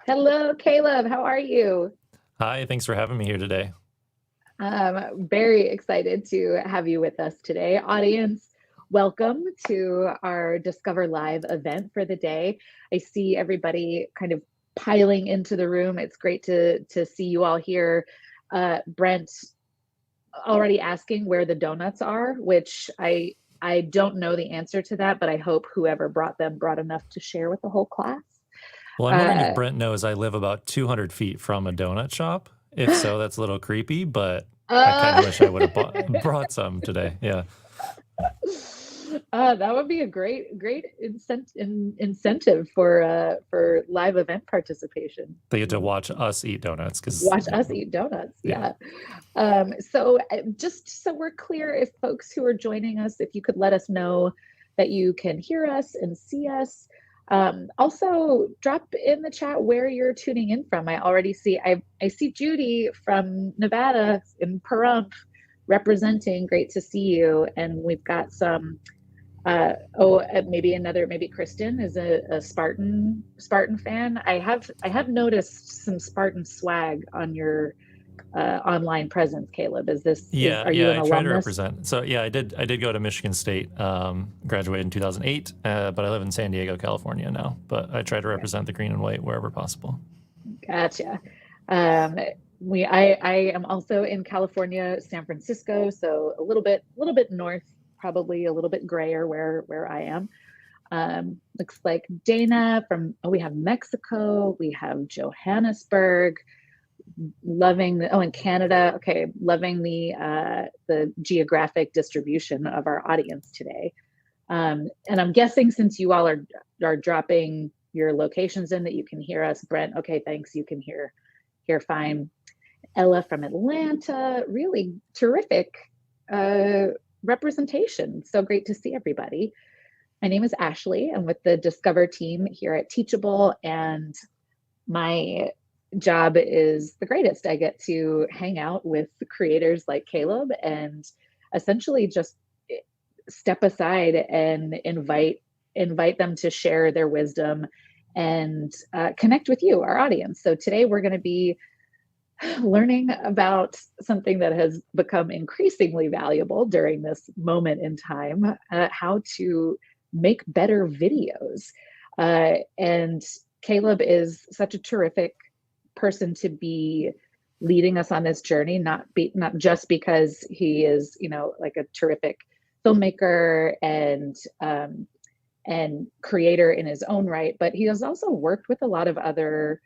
Hello, Caleb. How are you? Hi, thanks for having me here today. Very excited to have you with us today. Audience, welcome to our Discover Live event for the day. I see everybody kind of piling into the room. It's great to see you all here. Brent already asking where the donuts are, which I don't know the answer to that, but I hope whoever brought them brought enough to share with the whole class. Well, I'm wondering if Uh, Brent knows I live about 200 feet from a donut shop. If so, that's a little creepy, but I kind of uh, wish I would have brought some today. Yeah, that would be a great incentive for live event participation. they get to watch us eat donuts because, Watch us eat donuts. yeah. Yeah. Just so we're clear, if folks who are joining us, if you could let us know that you can hear us and see us. Also, drop in the chat where you're tuning in from. I see Judy from Nevada in Pahrump representing. Great to see you. And we've got some maybe Kristen is a Spartan fan. I have noticed some Spartan swag on your online presence, Caleb. Yeah, Are you yeah, an I try to alumnus? represent. So yeah, I did go to Michigan State, graduated in 2008, but I live in San Diego, California now. But I try to Okay, represent the green and white wherever possible. gotcha. Um, I am also in California, San Francisco, so a little bit north, probably a little bit grayer where I am. Looks like Dana we have Mexico, we have Johannesburg, in Canada. Okay, loving the geographic distribution of our audience today. And I'm guessing since you all are dropping your locations in that you can hear us, Brent. Okay, thanks. You can hear fine. Ella from Atlanta, really terrific uh, representation. So great to see everybody. My name is Ashley. I'm with the Discover team here at Teachable, and my job is the greatest. I get to hang out with creators like Caleb and essentially just step aside and invite them to share their wisdom and connect with you, our audience. So today we're going to be learning about something that has become increasingly valuable during this moment in time, how to make better videos. And Caleb is such a terrific person to be leading us on this journey, not just because he is, like a terrific filmmaker and creator in his own right, but he has also worked with a lot of other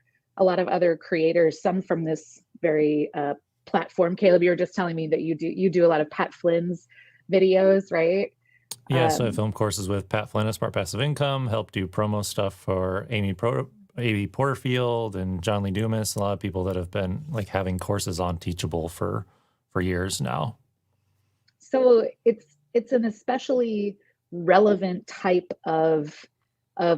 creators, some from this very platform. Caleb, you were just telling me that you do a lot of Pat Flynn's videos, right? Yeah, so I Um, film courses with Pat Flynn at Smart Passive Income, help do promo stuff for Amy Porterfield and John Lee Dumas, a lot of people that have been like having courses on Teachable for years now. so it's an especially relevant type of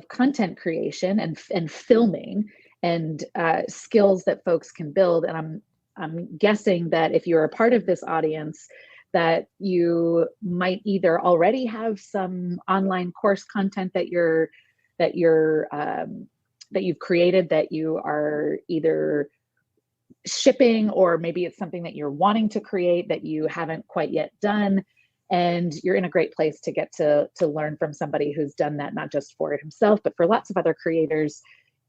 content creation and filming and skills that folks can build. And I'm guessing that if you're a part of this audience, that you might either already have some online course content that you're that you've created that you are either shipping, or maybe it's something that you're wanting to create that you haven't quite yet done, and you're in a great place to get to learn from somebody who's done that, not just for himself but for lots of other creators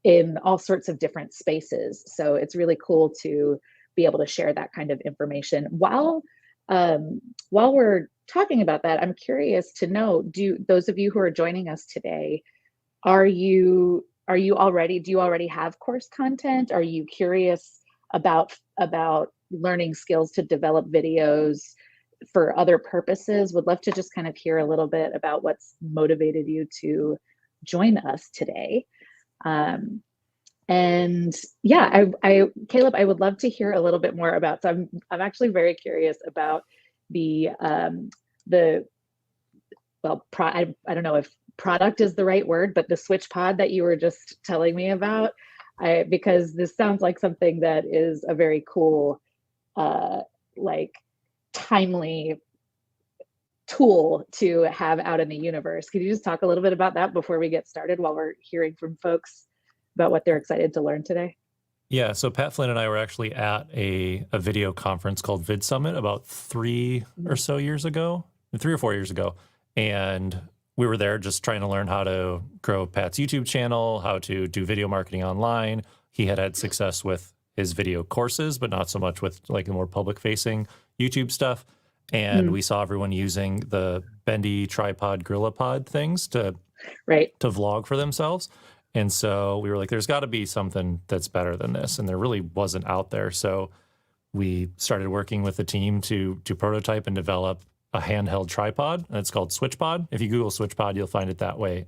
in all sorts of different spaces. So it's really cool to be able to share that kind of information. While we're talking about that, I'm curious to know, do those of you who are joining us today, do you already have course content? Are you curious about learning skills to develop videos for other purposes? Would love to just kind of hear a little bit about what's motivated you to join us today. Um, and yeah, Caleb, I would love to hear a little bit more about. So I'm actually very curious about the I don't know if product is the right word, but the switch pod that you were just telling me about, because this sounds like something that is a very cool, uh, like timely tool to have out in the universe. Could you just talk a little bit about that before we get started while we're hearing from folks about what they're excited to learn today? Yeah, so Pat Flynn and I were actually at a video conference called Vid Summit about 3 or 4 years ago. And we were there just trying to learn how to grow Pat's YouTube channel, how to do video marketing online. He had success with his video courses, but not so much with like the more public facing YouTube stuff. And we saw everyone using the bendy tripod gorilla pod things to vlog for themselves. And so we were like, there's got to be something that's better than this. And there really wasn't out there. So we started working with the team to prototype and develop a handheld tripod. And it's called SwitchPod. If you Google SwitchPod, you'll find it that way.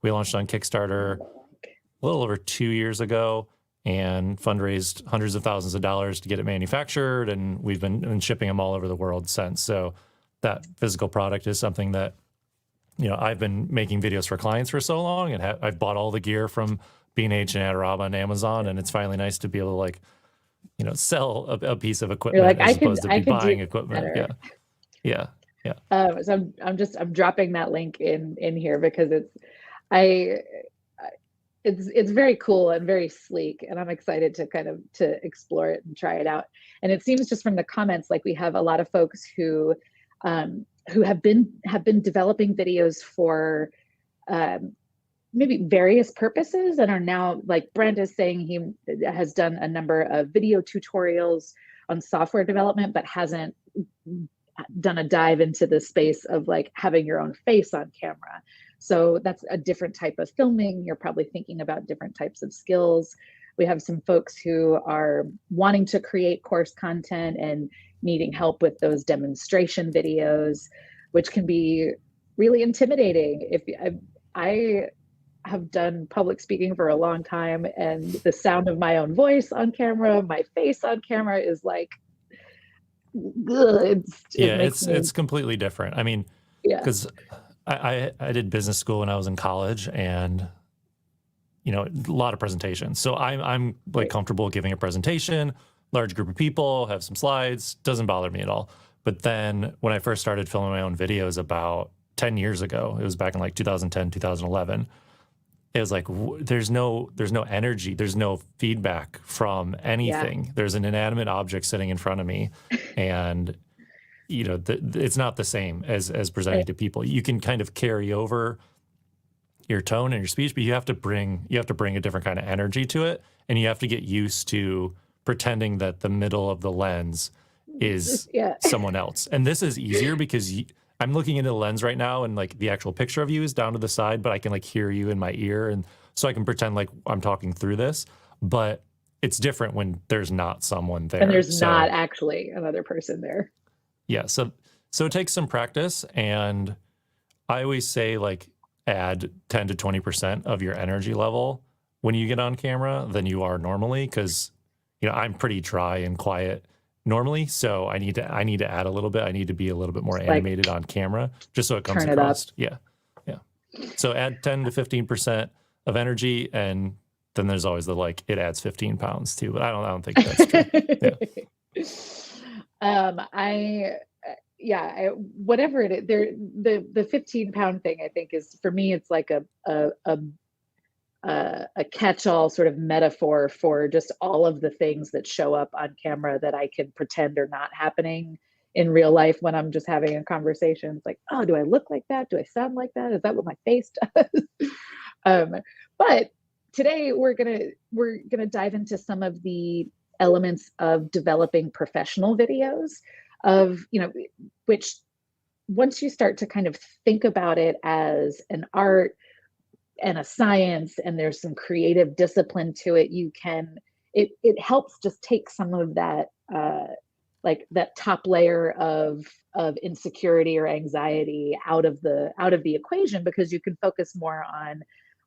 We launched on Kickstarter a little over 2 years ago and fundraised hundreds of thousands of dollars to get it manufactured. And we've been shipping them all over the world since. So that physical product is something that, you know, I've been making videos for clients for so long, and I've bought all the gear from B&H and Adorab on Amazon, and it's finally nice to be able to, like, you know, sell a piece of equipment like, as opposed to be buying equipment. Better. Yeah. So I'm dropping that link in here because it's very cool and very sleek, and I'm excited to explore it and try it out. And it seems just from the comments like we have a lot of folks who have been developing videos for maybe various purposes and are now, like Brent is saying, he has done a number of video tutorials on software development, but hasn't done a dive into the space of like having your own face on camera. So that's a different type of filming. You're probably thinking about different types of skills. We have some folks who are wanting to create course content and needing help with those demonstration videos, which can be really intimidating. I have done public speaking for a long time, and the sound of my own voice on camera, my face on camera is like, it's completely different. I mean, because I did business school when I was in college, and you know, a lot of presentations. So I'm like comfortable giving a presentation, large group of people, have some slides, doesn't bother me at all. But then when I first started filming my own videos about 10 years ago, it was back in like 2010, 2011, it was like, there's no energy, there's no feedback from anything. Yeah. There's an inanimate object sitting in front of me, and you know, it's not the same as presenting to people. You can kind of carry over your tone and your speech, but you have to bring a different kind of energy to it, and you have to get used to pretending that the middle of the lens is someone else. And this is easier because I'm looking into the lens right now, and like the actual picture of you is down to the side, but I can like hear you in my ear, and so I can pretend like I'm talking through this. But it's different when there's not someone there. And there's not actually another person there. Yeah, so it takes some practice, and I always say like add 10 to 20% of your energy level when you get on camera than you are normally, because you know, I'm pretty dry and quiet normally, so I need to add a little bit. I need to be a little bit more animated on camera, just so it comes across. Yeah. So add 10 to 15% of energy, and then there's always the like it adds 15 pounds too. But I don't think that's true. Whatever it is, the 15-pound thing, I think, is, for me, it's like a catch-all sort of metaphor for just all of the things that show up on camera that I can pretend are not happening in real life when I'm just having a conversation. It's like, oh, do I look like that? Do I sound like that? Is that what my face does? But today we're gonna dive into some of the elements of developing professional videos, of, you know, which once you start to kind of think about it as an art and a science, and there's some creative discipline to it, it helps just take some of that like that top layer of insecurity or anxiety out of the equation, because you can focus more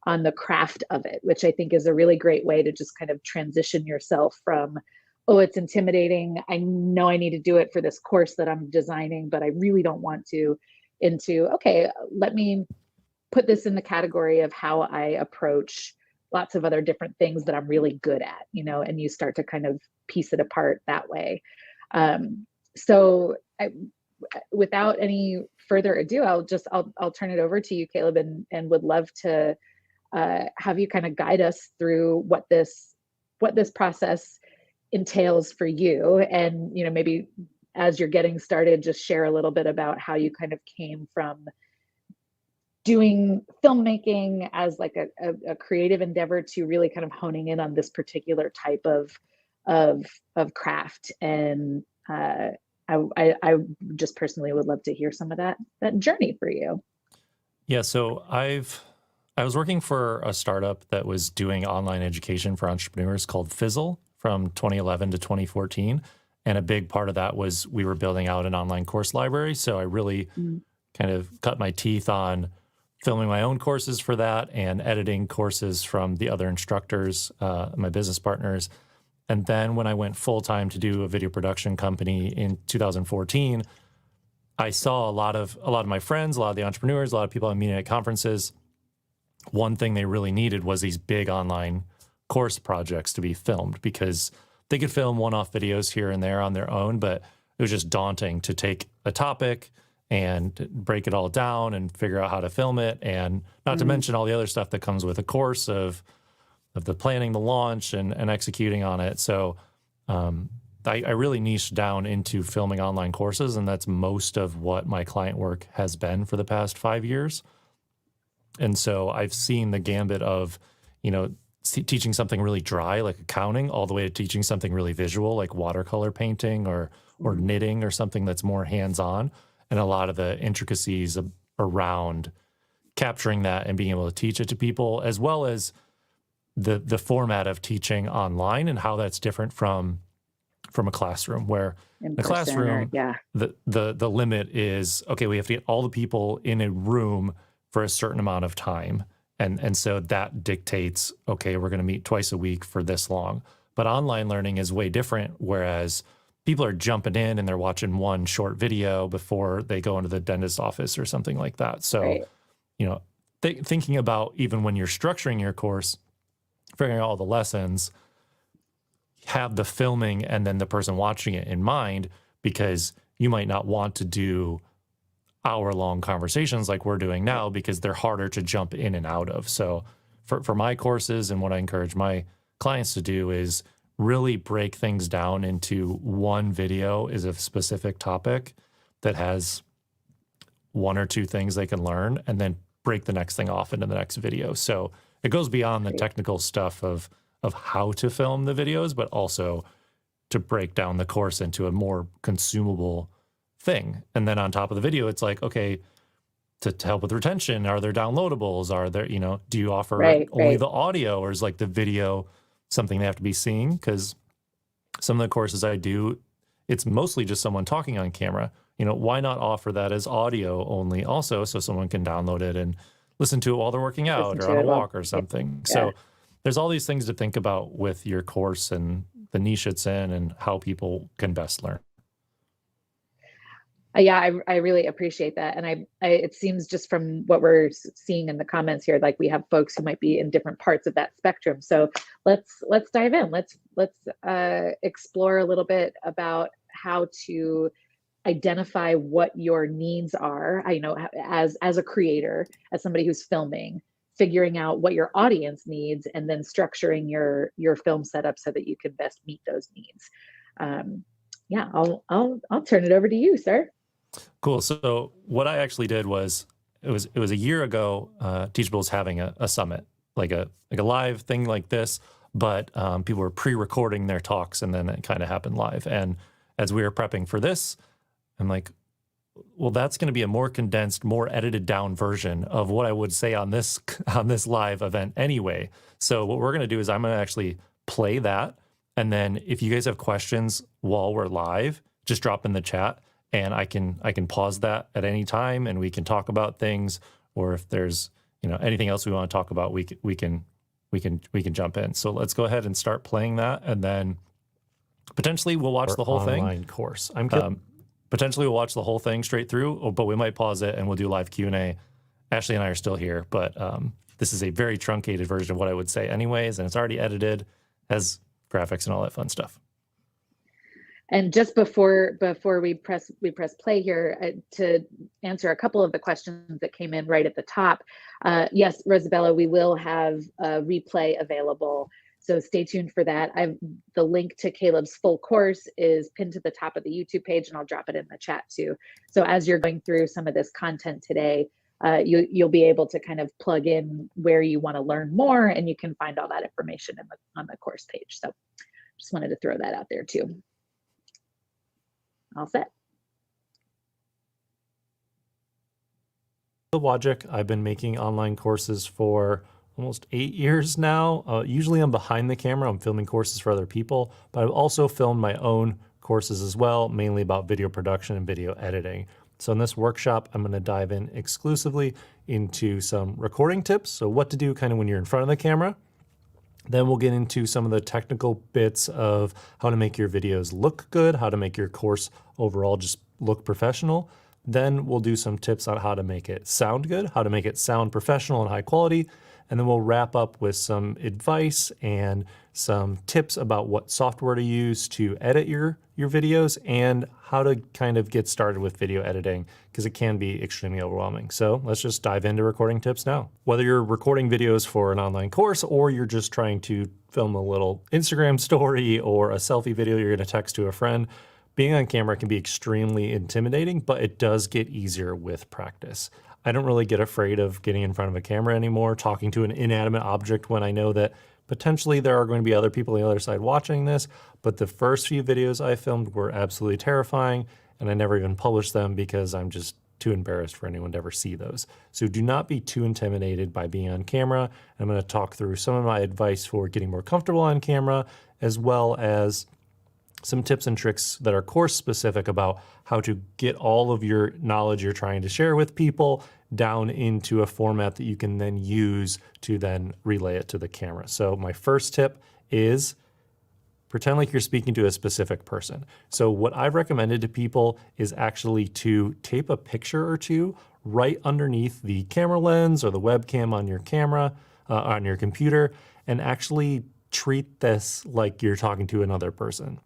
on the craft of it, which I think is a really great way to just kind of transition yourself from, oh, it's intimidating, I know I need to do it for this course that I'm designing, but I really don't want to, into, okay, let me put this in the category of how I approach lots of other different things that I'm really good at, you know, and you start to kind of piece it apart that way. So without any further ado, I'll turn it over to you, Caleb, and would love to have you kind of guide us through what this process entails for you, and maybe as you're getting started, just share a little bit about how you kind of came from doing filmmaking as like a creative endeavor to really kind of honing in on this particular type of craft. And I just personally would love to hear some of that journey for you. Yeah, so I was working for a startup that was doing online education for entrepreneurs called Fizzle from 2011 to 2014. And a big part of that was we were building out an online course library. So I really kind of cut my teeth on filming my own courses for that and editing courses from the other instructors, my business partners. And then when I went full-time to do a video production company in 2014, I saw a lot of my friends, a lot of the entrepreneurs, a lot of people I'm meeting at conferences. One thing they really needed was these big online course projects to be filmed, because they could film one-off videos here and there on their own, but it was just daunting to take a topic and break it all down and figure out how to film it, and not to mention all the other stuff that comes with a course of the planning, the launch, and executing on it. So I really niched down into filming online courses, and that's most of what my client work has been for the past 5 years. And so I've seen the gambit of, teaching something really dry, like accounting, all the way to teaching something really visual, like watercolor painting or knitting or something that's more hands-on, and a lot of the intricacies around capturing that and being able to teach it to people, as well as the format of teaching online and how that's different from a classroom, where in the classroom, the limit is, okay, we have to get all the people in a room for a certain amount of time. And so that dictates, okay, we're going to meet twice a week for this long. But online learning is way different, whereas people are jumping in and they're watching one short video before they go into the dentist's office or something like that. So, thinking about even when you're structuring your course, figuring out all the lessons, have the filming and then the person watching it in mind, because you might not want to do hour-long conversations like we're doing now, because they're harder to jump in and out of. So for my courses, and what I encourage my clients to do is really break things down into one video is a specific topic that has one or two things they can learn, and then break the next thing off into the next video. So it goes beyond the technical stuff of how to film the videos, but also to break down the course into a more consumable thing. And then on top of the video, it's like, okay, to help with retention, are there downloadables? Are there, do you offer only the audio, or is like the video something they have to be seeing? Because some of the courses I do, it's mostly just someone talking on camera. Why not offer that as audio only also, so someone can download it and listen to it while they're working out or on a walk or something. Yeah. So there's all these things to think about with your course and the niche it's in and how people can best learn. Yeah, I really appreciate that. And it seems just from what we're seeing in the comments here, like we have folks who might be in different parts of that spectrum. So let's dive in. Let's explore a little bit about how to identify what your needs are. As a creator, as somebody who's filming, figuring out what your audience needs, and then structuring your film setup so that you can best meet those needs. Yeah, I'll turn it over to you, sir. Cool. So what I actually did was, it was a year ago, Teachable was having a summit, like a live thing like this, but people were pre-recording their talks, and then it kind of happened live. And as we were prepping for this, I'm like, well, that's going to be a more condensed, more edited down version of what I would say on this live event anyway. So what we're going to do is I'm going to actually play that. And then if you guys have questions while we're live, just drop in the chat, and I can pause that at any time, and we can talk about things. Or if there's anything else we want to talk about, we can jump in. So let's go ahead and start playing that, and then potentially we'll watch the whole online course. Potentially we'll watch the whole thing straight through, but we might pause it and we'll do live Q&A. Ashley and I are still here, but this is a very truncated version of what I would say anyways, and it's already edited, has graphics and all that fun stuff. And just before we press play here, to answer a couple of the questions that came in right at the top, yes, Rosabella, we will have a replay available, so stay tuned for that. The link to Caleb's full course is pinned to the top of the YouTube page, and I'll drop it in the chat too. So as you're going through some of this content today, you'll be able to kind of plug in where you want to learn more, and you can find all that information on the course page. So just wanted to throw that out there too. All set. Wojcik. I've been making online courses for almost 8 years now. Usually I'm behind the camera. I'm filming courses for other people, but I've also filmed my own courses as well, mainly about video production and video editing. So in this workshop, I'm going to dive in exclusively into some recording tips. So what to do kind of when you're in front of the camera. Then we'll get into some of the technical bits of how to make your videos look good, how to make your course overall just look professional. Then we'll do some tips on how to make it sound good, how to make it sound professional and high quality. And then we'll wrap up with some advice and some tips about what software to use to edit your videos and how to kind of get started with video editing, because it can be extremely overwhelming. So let's just dive into recording tips now. Whether you're recording videos for an online course or you're just trying to film a little Instagram story or a selfie video you're going to text to a friend, being on camera can be extremely intimidating, but it does get easier with practice. I don't really get afraid of getting in front of a camera anymore, talking to an inanimate object when I know that potentially there are going to be other people on the other side watching this, but the first few videos I filmed were absolutely terrifying, and I never even published them because I'm just too embarrassed for anyone to ever see those. So do not be too intimidated by being on camera. I'm going to talk through some of my advice for getting more comfortable on camera, as well as some tips and tricks that are course specific about how to get all of your knowledge you're trying to share with people down into a format that you can then use to then relay it to the camera. So my first tip is pretend like you're speaking to a specific person. So what I've recommended to people is actually to tape a picture or two right underneath the camera lens or the webcam on your camera, on your computer, and actually treat this like you're talking to another person.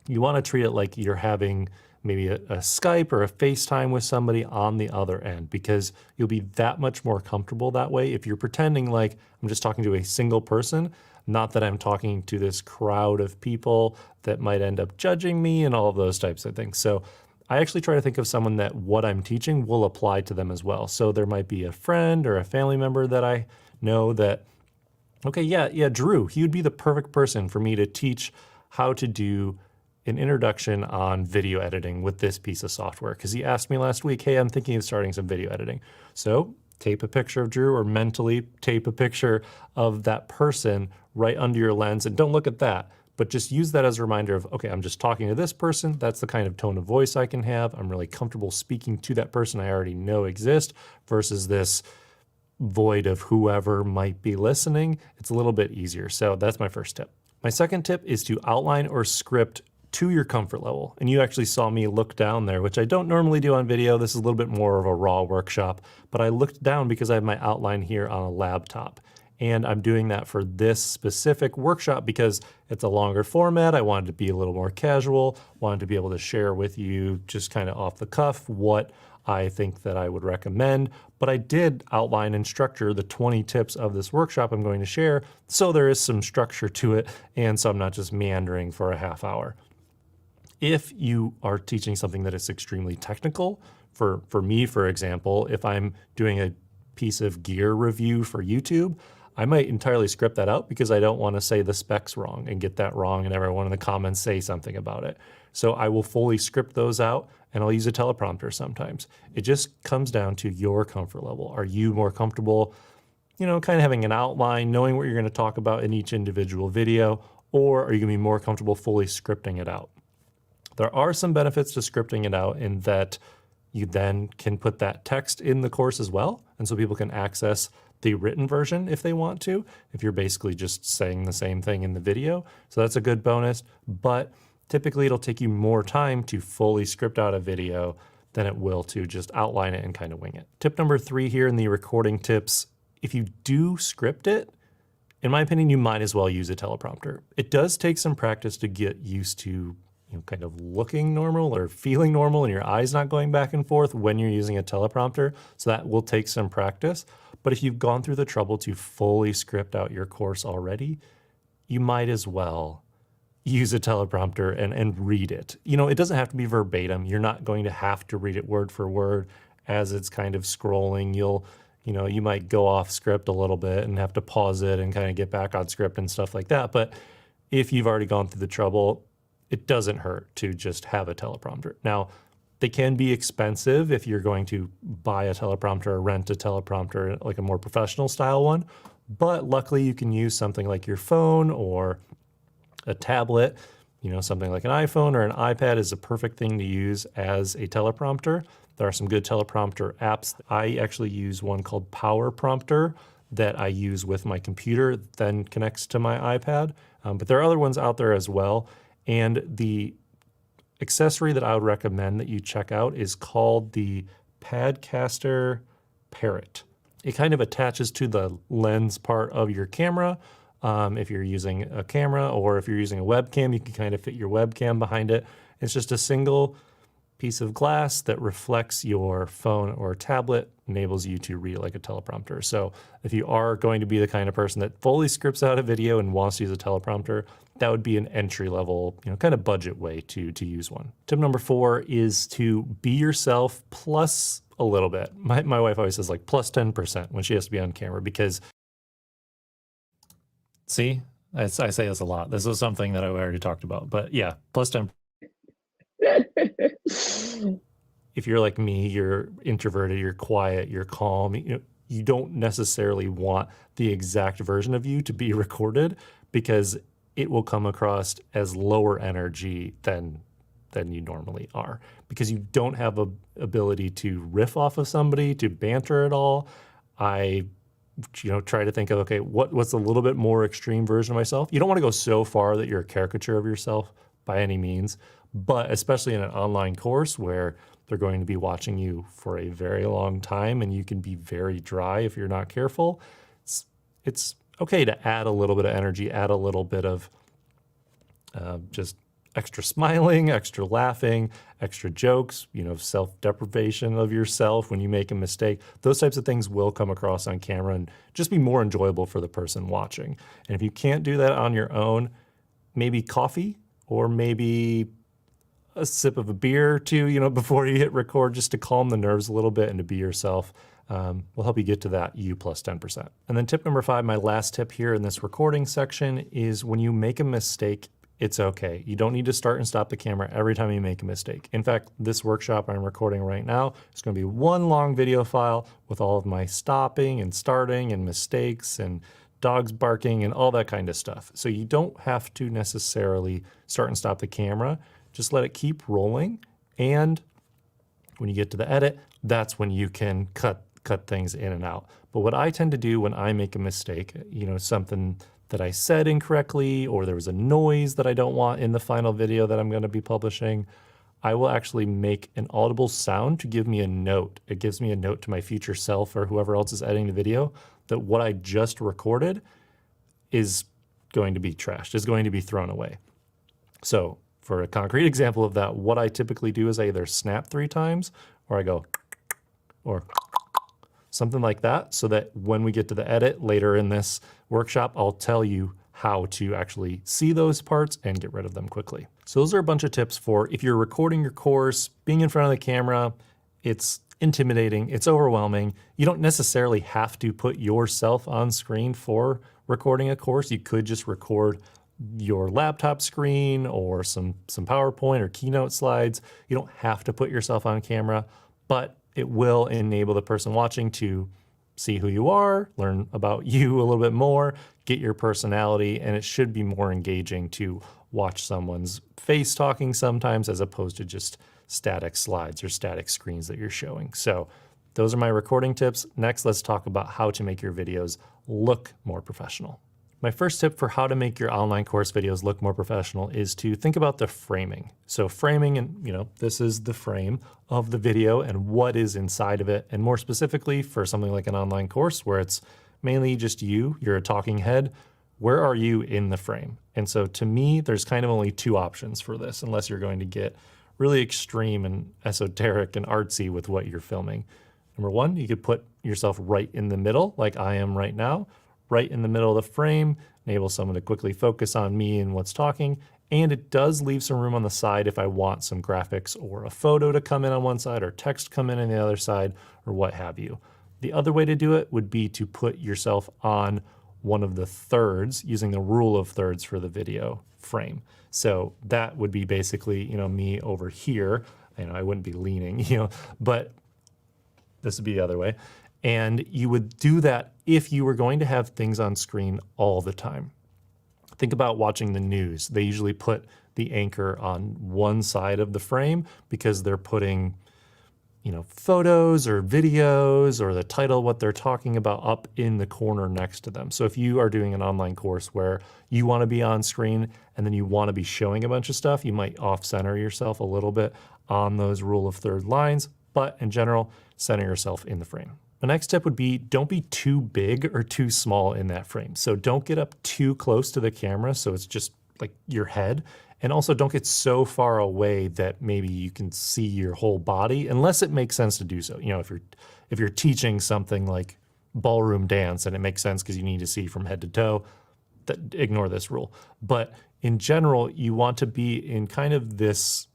You want to treat it like you're having maybe a Skype or a FaceTime with somebody on the other end, because you'll be that much more comfortable that way. If you're pretending like I'm just talking to a single person, not that I'm talking to this crowd of people that might end up judging me and all of those types of things. So I actually try to think of someone that what I'm teaching will apply to them as well. So there might be a friend or a family member that I know that, okay, yeah, Drew, he would be the perfect person for me to teach how to do an introduction on video editing with this piece of software, because he asked me last week, hey, I'm thinking of starting some video editing. So tape a picture of Drew, or mentally tape a picture of that person right under your lens, and don't look at that, but just use that as a reminder of, okay, I'm just talking to this person. That's the kind of tone of voice I can have. I'm really comfortable speaking to that person I already know exists, versus this void of whoever might be listening. It's a little bit easier. So that's my first tip. My second tip is to outline or script to your comfort level. And you actually saw me look down there, which I don't normally do on video. This is a little bit more of a raw workshop, but I looked down because I have my outline here on a laptop. And I'm doing that for this specific workshop because it's a longer format. I wanted to be a little more casual, wanted to be able to share with you just kind of off the cuff what I think that I would recommend. But I did outline and structure the 20 tips of this workshop I'm going to share, so there is some structure to it, and so I'm not just meandering for a half hour. If you are teaching something that is extremely technical, for me, for example, if I'm doing a piece of gear review for YouTube, I might entirely script that out because I don't want to say the specs wrong and get that wrong and everyone in the comments say something about it. So I will fully script those out, and I'll use a teleprompter sometimes. It just comes down to your comfort level. Are you more comfortable, kind of having an outline, knowing what you're going to talk about in each individual video, or are you going to be more comfortable fully scripting it out? There are some benefits to scripting it out in that you then can put that text in the course as well, and so people can access the written version if they want to, if you're basically just saying the same thing in the video. So that's a good bonus, but typically it'll take you more time to fully script out a video than it will to just outline it and kind of wing it. Tip number 3 here in the recording tips, if you do script it, in my opinion, you might as well use a teleprompter. It does take some practice to get used to kind of looking normal or feeling normal and your eyes not going back and forth when you're using a teleprompter. So that will take some practice. But if you've gone through the trouble to fully script out your course already, you might as well use a teleprompter and read it. It doesn't have to be verbatim. You're not going to have to read it word for word as it's kind of scrolling. You might go off script a little bit and have to pause it and kind of get back on script and stuff like that. But if you've already gone through the trouble, it doesn't hurt to just have a teleprompter. Now, they can be expensive if you're going to buy a teleprompter or rent a teleprompter, like a more professional style one. But luckily, you can use something like your phone or a tablet. Something like an iPhone or an iPad is a perfect thing to use as a teleprompter. There are some good teleprompter apps. I actually use one called PowerPrompter that I use with my computer, then connects to my iPad. But there are other ones out there as well. And the accessory that I would recommend that you check out is called the Padcaster Parrot. It kind of attaches to the lens part of your camera. If you're using a camera or if you're using a webcam, you can kind of fit your webcam behind it. It's just a single piece of glass that reflects your phone or tablet, enables you to read it like a teleprompter. So if you are going to be the kind of person that fully scripts out a video and wants to use a teleprompter, that would be an entry level, kind of budget way to use one. Tip number 4 is to be yourself plus a little bit. My wife always says like plus 10% when she has to be on camera because, see, I say this a lot. This is something that I already talked about, but yeah, plus 10%. If you're like me, you're introverted, you're quiet, you're calm, you don't necessarily want the exact version of you to be recorded because it will come across as lower energy than you normally are because you don't have a ability to riff off of somebody, to banter at all. I try to think of, okay, what's a little bit more extreme version of myself? You don't want to go so far that you're a caricature of yourself by any means, but especially in an online course where they're going to be watching you for a very long time and you can be very dry if you're not careful. It's okay to add a little bit of energy, add a little bit of just extra smiling, extra laughing, extra jokes, self-deprivation of yourself when you make a mistake. Those types of things will come across on camera and just be more enjoyable for the person watching. And if you can't do that on your own, maybe coffee or maybe a sip of a beer or two, before you hit record, just to calm the nerves a little bit and to be yourself. Will help you get to that you plus 10%. And then tip number 5, my last tip here in this recording section is when you make a mistake, it's okay. You don't need to start and stop the camera every time you make a mistake. In fact, this workshop I'm recording right now is going to be one long video file with all of my stopping and starting and mistakes and dogs barking and all that kind of stuff. So you don't have to necessarily start and stop the camera. Just let it keep rolling. And when you get to the edit, that's when you can cut things in and out. But what I tend to do when I make a mistake, something that I said incorrectly, or there was a noise that I don't want in the final video that I'm going to be publishing, I will actually make an audible sound to give me a note. It gives me a note to my future self or whoever else is editing the video that what I just recorded is going to be trashed, is going to be thrown away. So for a concrete example of that, what I typically do is I either snap 3 times or I go or something like that, so that when we get to the edit later in this workshop, I'll tell you how to actually see those parts and get rid of them quickly. So those are a bunch of tips for if you're recording your course, being in front of the camera, it's intimidating, it's overwhelming. You don't necessarily have to put yourself on screen for recording a course. You could just record your laptop screen or some PowerPoint or Keynote slides. You don't have to put yourself on camera, but it will enable the person watching to see who you are, learn about you a little bit more, get your personality, and it should be more engaging to watch someone's face talking sometimes as opposed to just static slides or static screens that you're showing. So those are my recording tips. Next, let's talk about how to make your videos look more professional. My first tip for how to make your online course videos look more professional is to think about the framing. So framing, and this is the frame of the video and what is inside of it. And more specifically for something like an online course where it's mainly just you're a talking head, where are you in the frame? And so to me, there's kind of only two options for this, unless you're going to get really extreme and esoteric and artsy with what you're filming. Number one, you could put yourself right in the middle, like I am right now, right in the middle of the frame, enable someone to quickly focus on me and what's talking. And it does leave some room on the side if I want some graphics or a photo to come in on one side or text come in on the other side or what have you. The other way to do it would be to put yourself on one of the thirds using the rule of thirds for the video frame. So that would be basically, you know, me over here. You know, I wouldn't be leaning, you know, but this would be the other way. And you would do that if you were going to have things on screen all the time. Think about watching the news. They usually put the anchor on one side of the frame because they're putting, you know, photos or videos or the title, what they're talking about, up in the corner next to them. So if you are doing an online course where you want to be on screen and then you want to be showing a bunch of stuff, you might off-center yourself a little bit on those rule of third lines, but in general, center yourself in the frame. The next tip would be don't be too big or too small in that frame. So don't get up too close to the camera so it's just like your head. And also don't get so far away that maybe you can see your whole body, unless it makes sense to do so. You know, if you're teaching something like ballroom dance and it makes sense because you need to see from head to toe, ignore this rule. But in general, you want to be in kind of this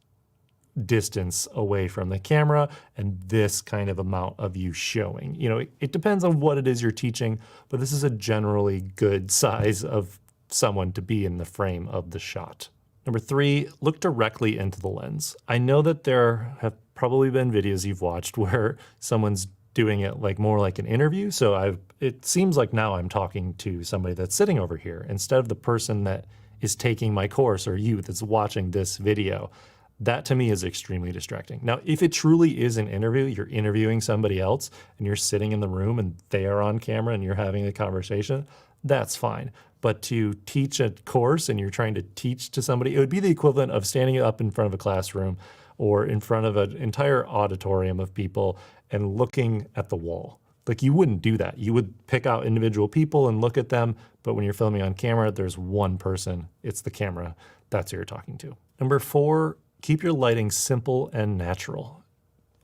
distance away from the camera and this kind of amount of you showing. You know, it depends on what it is you're teaching, but this is a generally good size of someone to be in the frame of the shot. Number three, look directly into the lens. I know that there have probably been videos you've watched where someone's doing it like more like an interview. So it seems like now I'm talking to somebody that's sitting over here instead of the person that is taking my course or you that's watching this video. That to me is extremely distracting. Now, if it truly is an interview, you're interviewing somebody else and you're sitting in the room and they are on camera and you're having a conversation, that's fine. But to teach a course and you're trying to teach to somebody, it would be the equivalent of standing up in front of a classroom or in front of an entire auditorium of people and looking at the wall. Like, you wouldn't do that. You would pick out individual people and look at them, but when you're filming on camera, there's one person, it's the camera, that's who you're talking to. Number four, keep your lighting simple and natural.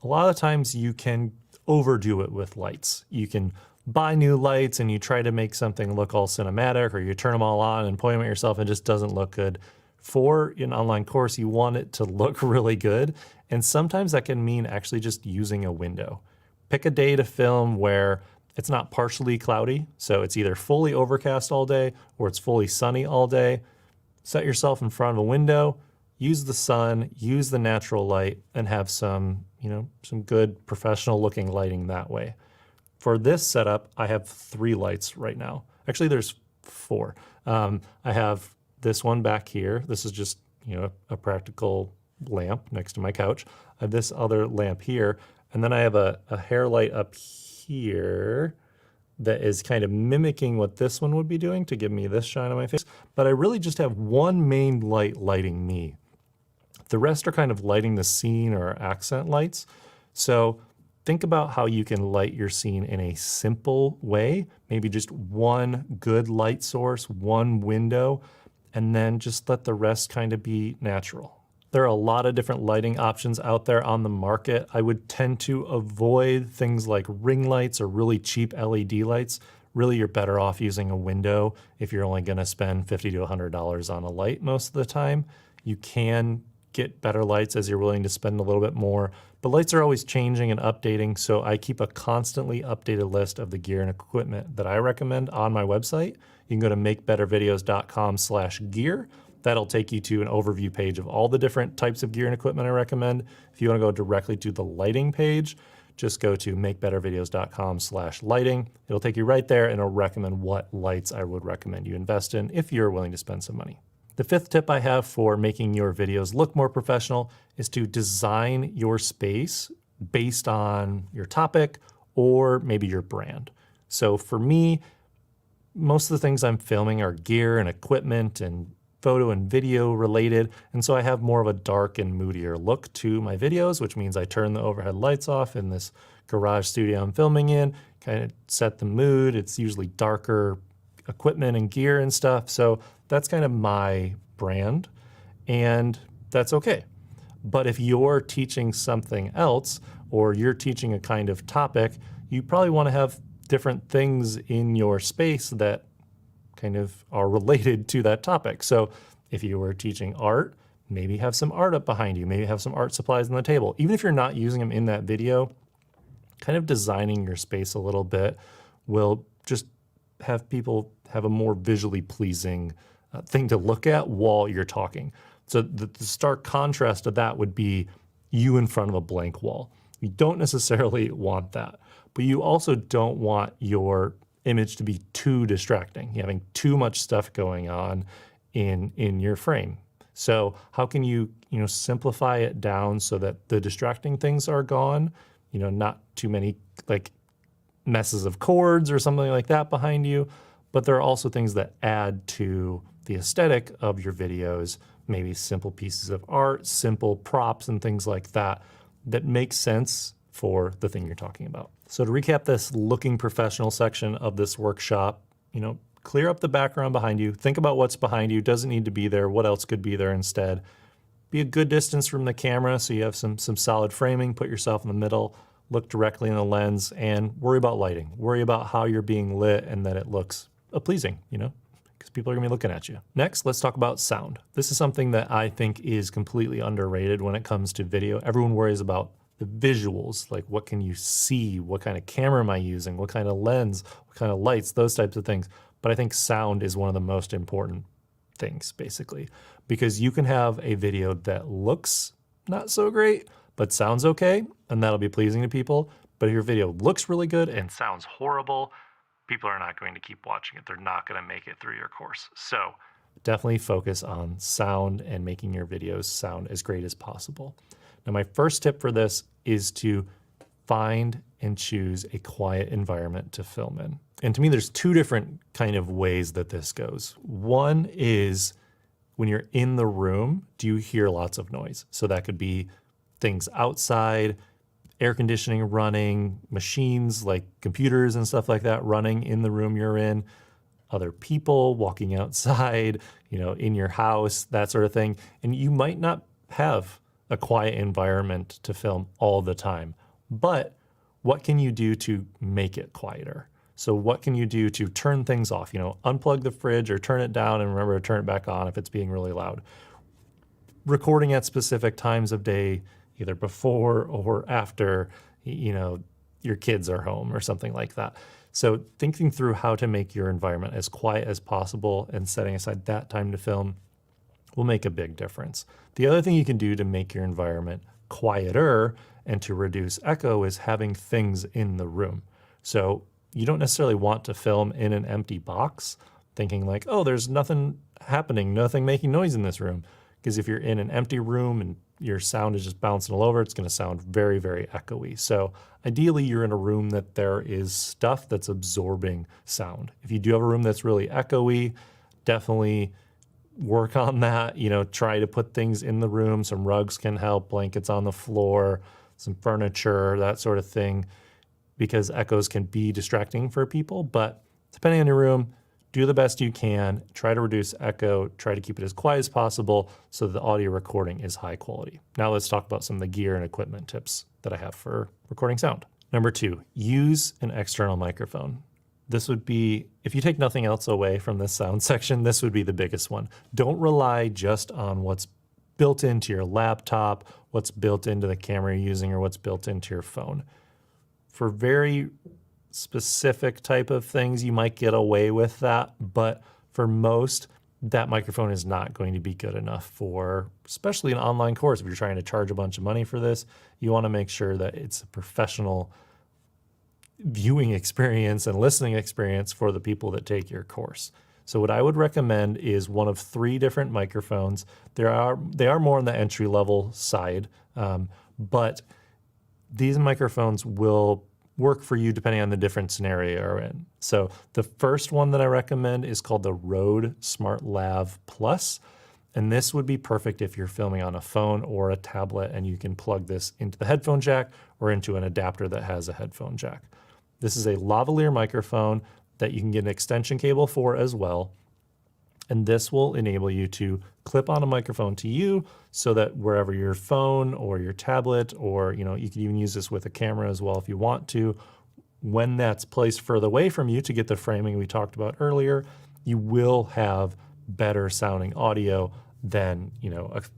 A lot of times you can overdo it with lights. You can buy new lights and you try to make something look all cinematic, or you turn them all on and point them at yourself and it just doesn't look good. For an online course, you want it to look really good. And sometimes that can mean actually just using a window. Pick a day to film where it's not partially cloudy. So it's either fully overcast all day or it's fully sunny all day. Set yourself in front of a window, use the sun, use the natural light, and have some, you know, some good professional looking lighting that way. For this setup, I have 3 lights right now. Actually, there's 4. I have this one back here. This is just, you know, a practical lamp next to my couch. I have this other lamp here, and then I have a hair light up here that is kind of mimicking what this one would be doing to give me this shine on my face. But I really just have one main light lighting me. The rest are kind of lighting the scene or accent lights. So think about how you can light your scene in a simple way, maybe just one good light source, one window, and then just let the rest kind of be natural. There are a lot of different lighting options out there on the market. I would tend to avoid things like ring lights or really cheap LED lights. Really, you're better off using a window if you're only gonna spend $50 to $100 on a light most of the time. You can get better lights as you're willing to spend a little bit more, but lights are always changing and updating, so I keep a constantly updated list of the gear and equipment that I recommend on my website. You can go to makebettervideos.com/gear. That'll take you to an overview page of all the different types of gear and equipment I recommend. If you want to go directly to the lighting page, just go to makebettervideos.com/lighting. It'll take you right there and it'll recommend what lights I would recommend you invest in if you're willing to spend some money. The 5th tip I have for making your videos look more professional is to design your space based on your topic or maybe your brand. So for me, most of the things I'm filming are gear and equipment and photo and video related. And so I have more of a dark and moodier look to my videos, which means I turn the overhead lights off in this garage studio I'm filming in, kind of set the mood. It's usually darker, equipment and gear and stuff. So that's kind of my brand, and that's okay. But if you're teaching something else, or you're teaching a kind of topic, you probably want to have different things in your space that kind of are related to that topic. So if you were teaching art, maybe have some art up behind you, maybe have some art supplies on the table. Even if you're not using them in that video, kind of designing your space a little bit will just have people have a more visually pleasing thing to look at while you're talking. So the stark contrast of that would be you in front of a blank wall. You don't necessarily want that, but you also don't want your image to be too distracting, you having too much stuff going on in your frame. So how can you simplify it down so that the distracting things are gone, not too many like messes of cords or something like that behind you, but there are also things that add to the aesthetic of your videos, maybe simple pieces of art, simple props and things like that, that make sense for the thing you're talking about. So to recap this looking professional section of this workshop, clear up the background behind you, think about what's behind you, doesn't need to be there, what else could be there instead. Be a good distance from the camera so you have some solid framing, put yourself in the middle, look directly in the lens, and worry about lighting. Worry about how you're being lit and that it looks pleasing, because people are gonna be looking at you. Next, let's talk about sound. This is something that I think is completely underrated when it comes to video. Everyone worries about the visuals, like what can you see, what kind of camera am I using, what kind of lens, what kind of lights, those types of things. But I think sound is one of the most important things, basically, because you can have a video that looks not so great, but sounds okay, and that'll be pleasing to people. But if your video looks really good and sounds horrible, people are not going to keep watching it. They're not going to make it through your course. So definitely focus on sound and making your videos sound as great as possible. Now, my first tip for this is to find and choose a quiet environment to film in. And to me, there's two different kind of ways that this goes. One is when you're in the room, do you hear lots of noise? So that could be things outside, air conditioning running, machines like computers and stuff like that running in the room you're in, other people walking outside, in your house, that sort of thing. And you might not have a quiet environment to film all the time, but what can you do to make it quieter? So what can you do to turn things off? Unplug the fridge or turn it down and remember to turn it back on if it's being really loud. Recording at specific times of day, either before or after, your kids are home or something like that. So thinking through how to make your environment as quiet as possible and setting aside that time to film will make a big difference. The other thing you can do to make your environment quieter and to reduce echo is having things in the room. So you don't necessarily want to film in an empty box thinking like, oh, there's nothing happening, nothing making noise in this room. Because if you're in an empty room and your sound is just bouncing all over, it's going to sound very, very echoey. So ideally, you're in a room that there is stuff that's absorbing sound. If you do have a room that's really echoey, definitely work on that. Try to put things in the room. Some rugs can help, blankets on the floor, some furniture, that sort of thing, because echoes can be distracting for people. But depending on your room, do the best you can, try to reduce echo, try to keep it as quiet as possible so that the audio recording is high quality. Now let's talk about some of the gear and equipment tips that I have for recording sound. Number 2, use an external microphone. This would be, if you take nothing else away from this sound section, this would be the biggest one. Don't rely just on what's built into your laptop, what's built into the camera you're using, or what's built into your phone. For very specific type of things, you might get away with that, but for most, that microphone is not going to be good enough for, especially an online course. If you're trying to charge a bunch of money for this, you want to make sure that it's a professional viewing experience and listening experience for the people that take your course. So what I would recommend is one of 3 different microphones. They are more on the entry level side, but these microphones will work for you depending on the different scenario you're in. So the first one that I recommend is called the Rode Smart Lav Plus. And this would be perfect if you're filming on a phone or a tablet and you can plug this into the headphone jack or into an adapter that has a headphone jack. This is a lavalier microphone that you can get an extension cable for as well. And this will enable you to clip on a microphone to you so that wherever your phone or your tablet, or you can even use this with a camera as well if you want to, when that's placed further away from you to get the framing we talked about earlier, you will have better sounding audio than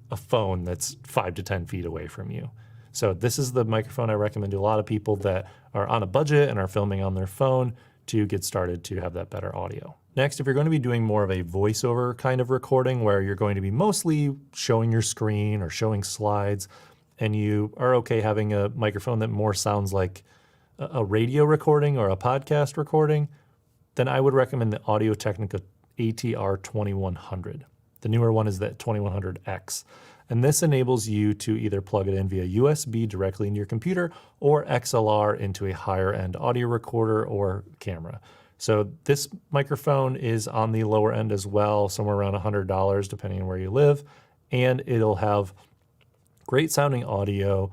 a phone that's 5 to 10 feet away from you. So this is the microphone I recommend to a lot of people that are on a budget and are filming on their phone to get started to have that better audio. Next, if you're going to be doing more of a voiceover kind of recording where you're going to be mostly showing your screen or showing slides, and you are okay having a microphone that more sounds like a radio recording or a podcast recording, then I would recommend the AudioTechnica ATR2100. The newer one is the 2100X. And this enables you to either plug it in via USB directly into your computer or XLR into a higher end audio recorder or camera. So this microphone is on the lower end as well, somewhere around $100 depending on where you live, and it'll have great sounding audio,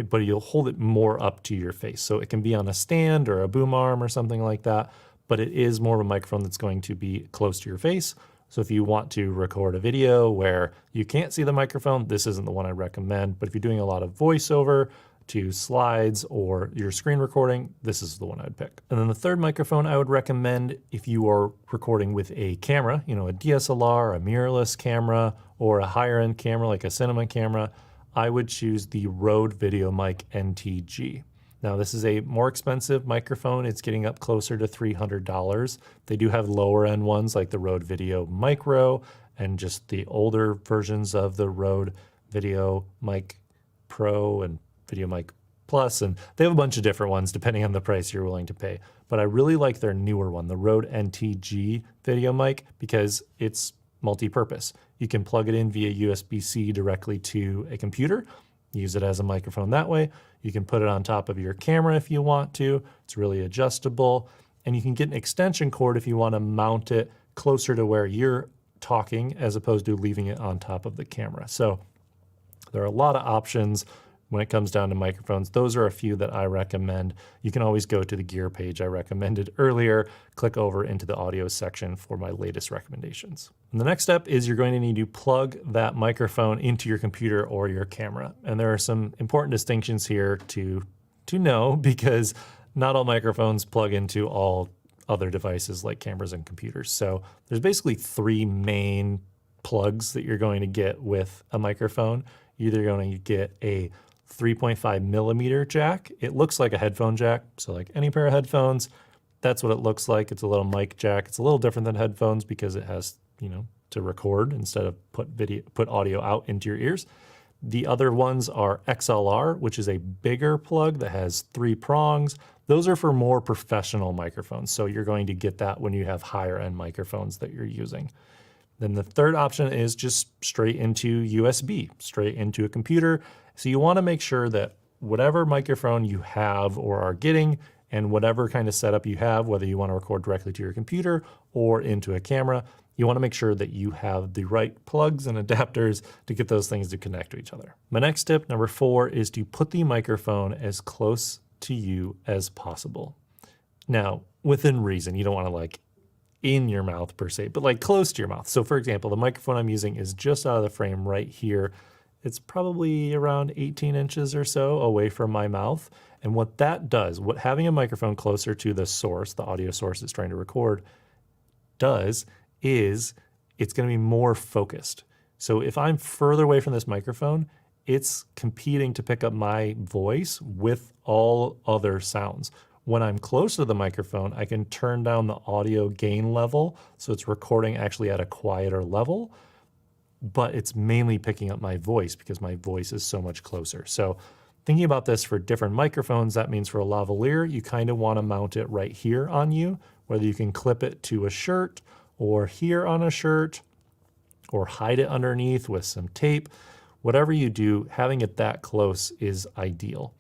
but you'll hold it more up to your face. So it can be on a stand or a boom arm or something like that, but it is more of a microphone that's going to be close to your face. So if you want to record a video where you can't see the microphone, this isn't the one I recommend. But if you're doing a lot of voiceover to slides or your screen recording, this is the one I'd pick. And then the third microphone I would recommend if you are recording with a camera, a DSLR, a mirrorless camera, or a higher end camera like a cinema camera, I would choose the Rode VideoMic NTG. Now this is a more expensive microphone. It's getting up closer to $300. They do have lower end ones like the Rode Video Micro and just the older versions of the Rode VideoMic Pro and VideoMic Plus, and they have a bunch of different ones depending on the price you're willing to pay. But I really like their newer one, the Rode NTG VideoMic, because it's multi-purpose. You can plug it in via USB-C directly to a computer, use it as a microphone that way. You can put it on top of your camera if you want to. It's really adjustable. And you can get an extension cord if you want to mount it closer to where you're talking as opposed to leaving it on top of the camera. So there are a lot of options when it comes down to microphones. Those are a few that I recommend. You can always go to the gear page I recommended earlier, click over into the audio section for my latest recommendations. And the next step is you're going to need to plug that microphone into your computer or your camera. And there are some important distinctions here to know, because not all microphones plug into all other devices like cameras and computers. So there's basically three main plugs that you're going to get with a microphone. You're either going to get a 3.5 millimeter jack. It looks like a headphone jack. So like any pair of headphones, that's what it looks like. It's a little mic jack. It's a little different than headphones because it has, to record instead of put audio out into your ears. The other ones are XLR, which is a bigger plug that has 3 prongs. Those are for more professional microphones. So you're going to get that when you have higher end microphones that you're using. Then the third option is just straight into USB, straight into a computer. So you want to make sure that whatever microphone you have or are getting, and whatever kind of setup you have, whether you want to record directly to your computer or into a camera, you want to make sure that you have the right plugs and adapters to get those things to connect to each other. My next tip, number 4, is to put the microphone as close to you as possible. Now, within reason, you don't want to like in your mouth per se, but like close to your mouth. So for example, the microphone I'm using is just out of the frame right here. It's probably around 18 inches or so away from my mouth. And what that does, what having a microphone closer to the source, the audio source it's trying to record, does is it's going to be more focused. So if I'm further away from this microphone, it's competing to pick up my voice with all other sounds. When I'm close to the microphone, I can turn down the audio gain level, so it's recording actually at a quieter level, but it's mainly picking up my voice because my voice is so much closer. So thinking about this for different microphones, that means for a lavalier, you kind of want to mount it right here on you, whether you can clip it to a shirt or here on a shirt or hide it underneath with some tape. Whatever you do, having it that close is ideal.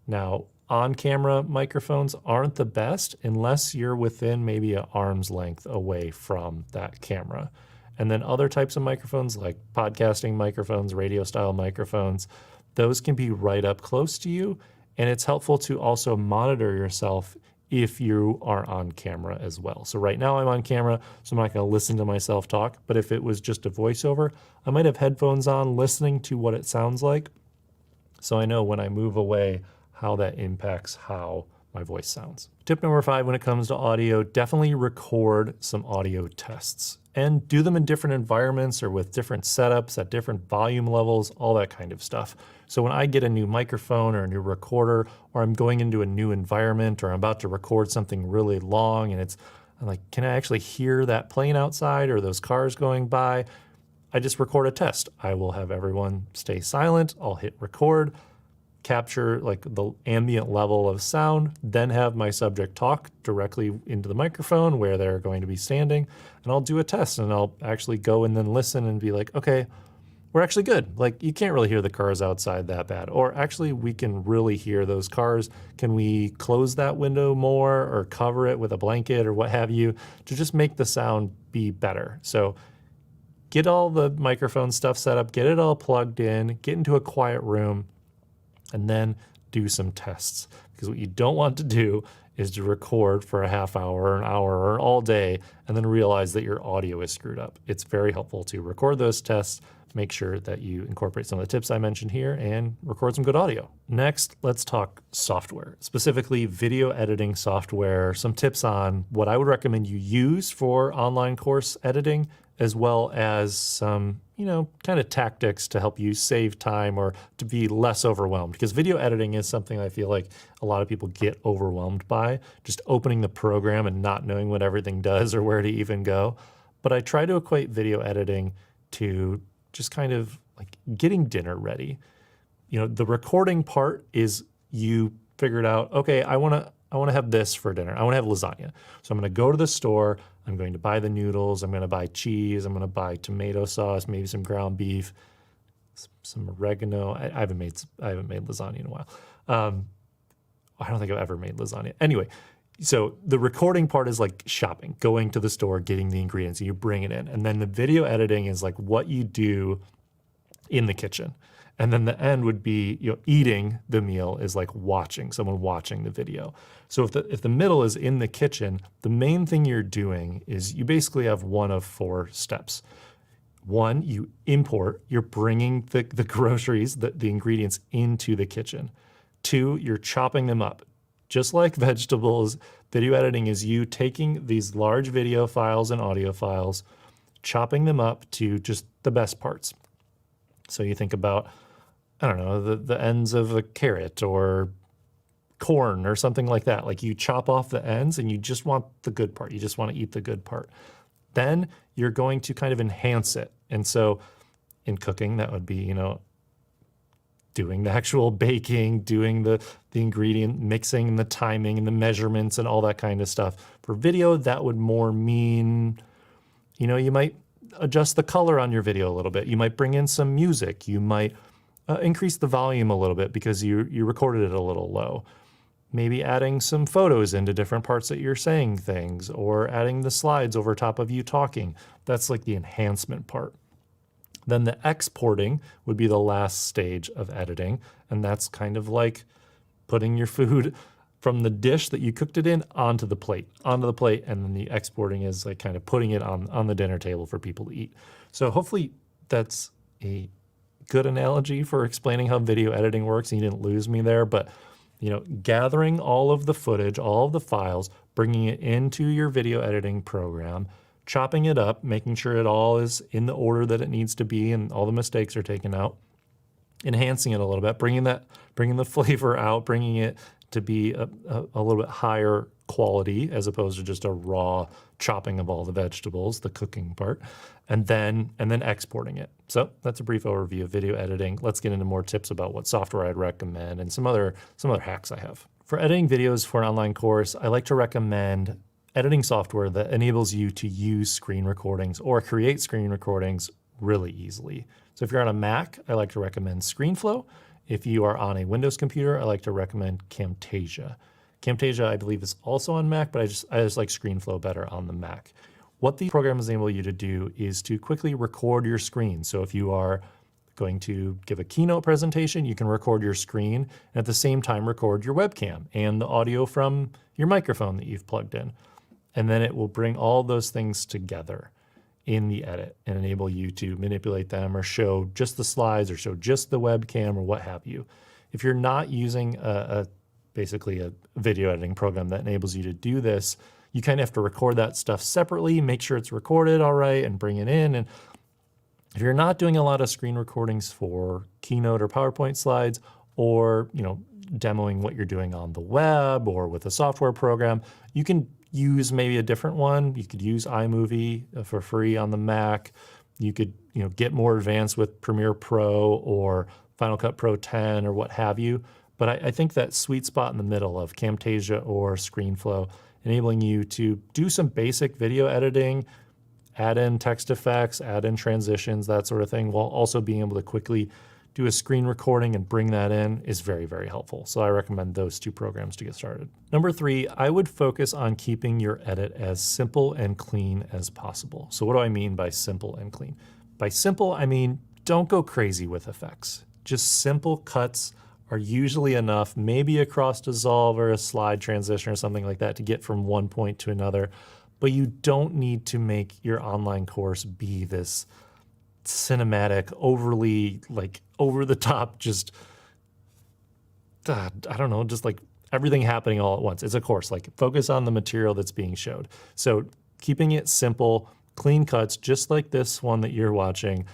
Now, on-camera microphones aren't the best unless you're within maybe an arm's length away from that camera. And then other types of microphones like podcasting microphones, radio style microphones, those can be right up close to you. And it's helpful to also monitor yourself if you are on camera as well. So right now I'm on camera, so I'm not going to listen to myself talk, but if it was just a voiceover, I might have headphones on listening to what it sounds like, so I know when I move away how that impacts how my voice sounds. Tip number 5 when it comes to audio, definitely record some audio tests and do them in different environments or with different setups at different volume levels, all that kind of stuff. So when I get a new microphone or a new recorder, or I'm going into a new environment, or I'm about to record something really long and I'm like, can I actually hear that plane outside or those cars going by? I just record a test. I will have everyone stay silent. I'll hit record, capture like the ambient level of sound, then have my subject talk directly into the microphone where they're going to be standing, and I'll do a test, and I'll actually go and then listen and be like, okay, we're actually good. Like, you can't really hear the cars outside that bad. Or actually, we can really hear those cars. Can we close that window more or cover it with a blanket or what have you to just make the sound be better? So get all the microphone stuff set up, get it all plugged in, get into a quiet room, and then do some tests. Because what you don't want to do is to record for a half hour or an hour or all day and then realize that your audio is screwed up. It's very helpful to record those tests, make sure that you incorporate some of the tips I mentioned here, and record some good audio. Next, let's talk software, specifically video editing software, some tips on what I would recommend you use for online course editing, as well as some, kind of tactics to help you save time or to be less overwhelmed. Because video editing is something I feel like a lot of people get overwhelmed by, just opening the program and not knowing what everything does or where to even go. But I try to equate video editing to just kind of like getting dinner ready. The recording part is you figured out, okay, I want to have this for dinner. I want to have lasagna. So I'm going to go to the store. I'm going to buy the noodles. I'm going to buy cheese. I'm going to buy tomato sauce, maybe some ground beef, some oregano. I haven't made lasagna in a while. I don't think I've ever made lasagna. Anyway, so the recording part is like shopping, going to the store, getting the ingredients, and you bring it in. And then the video editing is like what you do in the kitchen. And then the end would be, eating the meal is like someone watching the video. So if the middle is in the kitchen, the main thing you're doing is you basically have one of 4 steps. 1, you import, you're bringing the groceries, the ingredients into the kitchen. 2, you're chopping them up. Just like vegetables, video editing is you taking these large video files and audio files, chopping them up to just the best parts. So you think about, I don't know, the ends of a carrot or corn or something like that. Like you chop off the ends and you just want the good part. You just want to eat the good part. Then you're going to kind of enhance it. And so in cooking, that would be, doing the actual baking, doing the ingredient mixing and the timing and the measurements and all that kind of stuff. For video, that would more mean, you might adjust the color on your video a little bit. You might bring in some music. You might increase the volume a little bit because you recorded it a little low. Maybe adding some photos into different parts that you're saying things, or adding the slides over top of you talking. That's like the enhancement part. Then the exporting would be the last stage of editing, and that's kind of like putting your food from the dish that you cooked it in onto the plate, and then the exporting is like kind of putting it on the dinner table for people to eat. So hopefully that's a good analogy for explaining how video editing works, and you didn't lose me there, but gathering all of the footage, all of the files, bringing it into your video editing program, chopping it up, making sure it all is in the order that it needs to be and all the mistakes are taken out, enhancing it a little bit, bringing the flavor out, bringing it to be a little bit higher quality as opposed to just a raw chopping of all the vegetables, the cooking part, and then exporting it. So that's a brief overview of video editing. Let's get into more tips about what software I'd recommend and some other hacks I have. For editing videos for an online course, I like to recommend editing software that enables you to use screen recordings or create screen recordings really easily. So if you're on a Mac, I like to recommend ScreenFlow. If you are on a Windows computer, I like to recommend Camtasia. Camtasia, I believe, is also on Mac, but I just like ScreenFlow better on the Mac. What the programs enable you to do is to quickly record your screen. So if you are going to give a keynote presentation, you can record your screen and at the same time record your webcam and the audio from your microphone that you've plugged in. And then it will bring all those things together in the edit and enable you to manipulate them or show just the slides or show just the webcam or what have you. If you're not using basically a video editing program that enables you to do this, you kind of have to record that stuff separately, make sure it's recorded all right, and bring it in. And if you're not doing a lot of screen recordings for Keynote or PowerPoint slides, or demoing what you're doing on the web or with a software program, you can use maybe a different one. You could use iMovie for free on the Mac. You could get more advanced with Premiere Pro or Final Cut Pro 10 or what have you. But I think that sweet spot in the middle of Camtasia or ScreenFlow, enabling you to do some basic video editing, add in text effects, add in transitions, that sort of thing, while also being able to quickly do a screen recording and bring that in is very, very helpful. So I recommend those two programs to get started. Number 3, I would focus on keeping your edit as simple and clean as possible. So what do I mean by simple and clean? By simple, I mean don't go crazy with effects. Just simple cuts are usually enough, maybe a cross dissolve or a slide transition or something like that to get from one point to another. But you don't need to make your online course be this cinematic, overly over the top, just I don't know, just like everything happening all at once. It's a course, focus on the material that's being showed. So keeping it simple, clean cuts, just like this one that you're watching.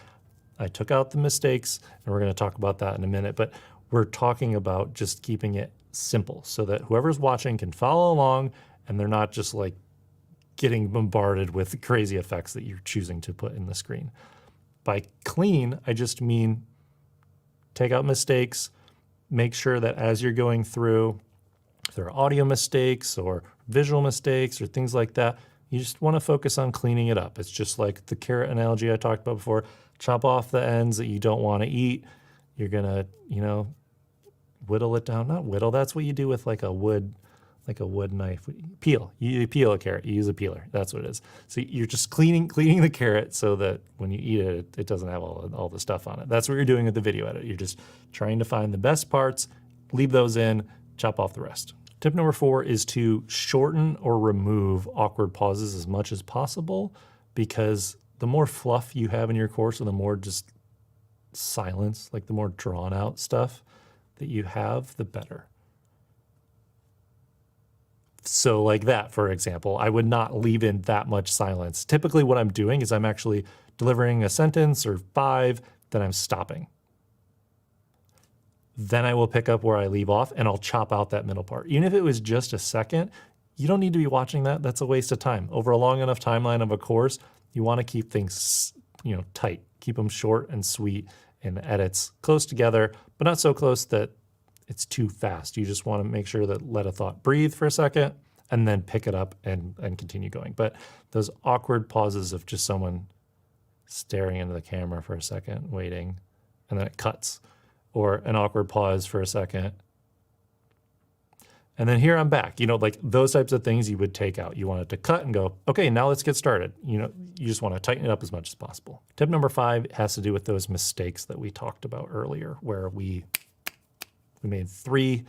I took out the mistakes and we're going to talk about that in a minute, but we're talking about just keeping it simple so that whoever's watching can follow along and they're not just getting bombarded with crazy effects that you're choosing to put in the screen. By clean, I just mean take out mistakes, make sure that as you're going through, if there are audio mistakes or visual mistakes or things like that, you just want to focus on cleaning it up. It's just like the carrot analogy I talked about before. Chop off the ends that you don't want to eat. You're going to, whittle it down. Not whittle, that's what you do with a wood knife. Peel. You peel a carrot. You use a peeler. That's what it is. So you're just cleaning the carrot so that when you eat it, it doesn't have all the stuff on it. That's what you're doing with the video edit. You're just trying to find the best parts, leave those in, chop off the rest. Tip number 4 is to shorten or remove awkward pauses as much as possible, because the more fluff you have in your course and the more just silence, the more drawn out stuff that you have, the better. So like that, for example, I would not leave in that much silence. Typically what I'm doing is I'm actually delivering a sentence or 5, then I'm stopping. Then I will pick up where I leave off and I'll chop out that middle part. Even if it was just a second, you don't need to be watching that. That's a waste of time. Over a long enough timeline of a course, you want to keep things, tight. Keep them short and sweet and edits close together, but not so close that it's too fast. You just want to make sure that let a thought breathe for a second and then pick it up and continue going. But those awkward pauses of just someone staring into the camera for a second, waiting, and then it cuts, or an awkward pause for a second. And then here I'm back, those types of things you would take out. You want it to cut and go, okay, now let's get started. You just want to tighten it up as much as possible. Tip number 5 has to do with those mistakes that we talked about earlier, where we made 3,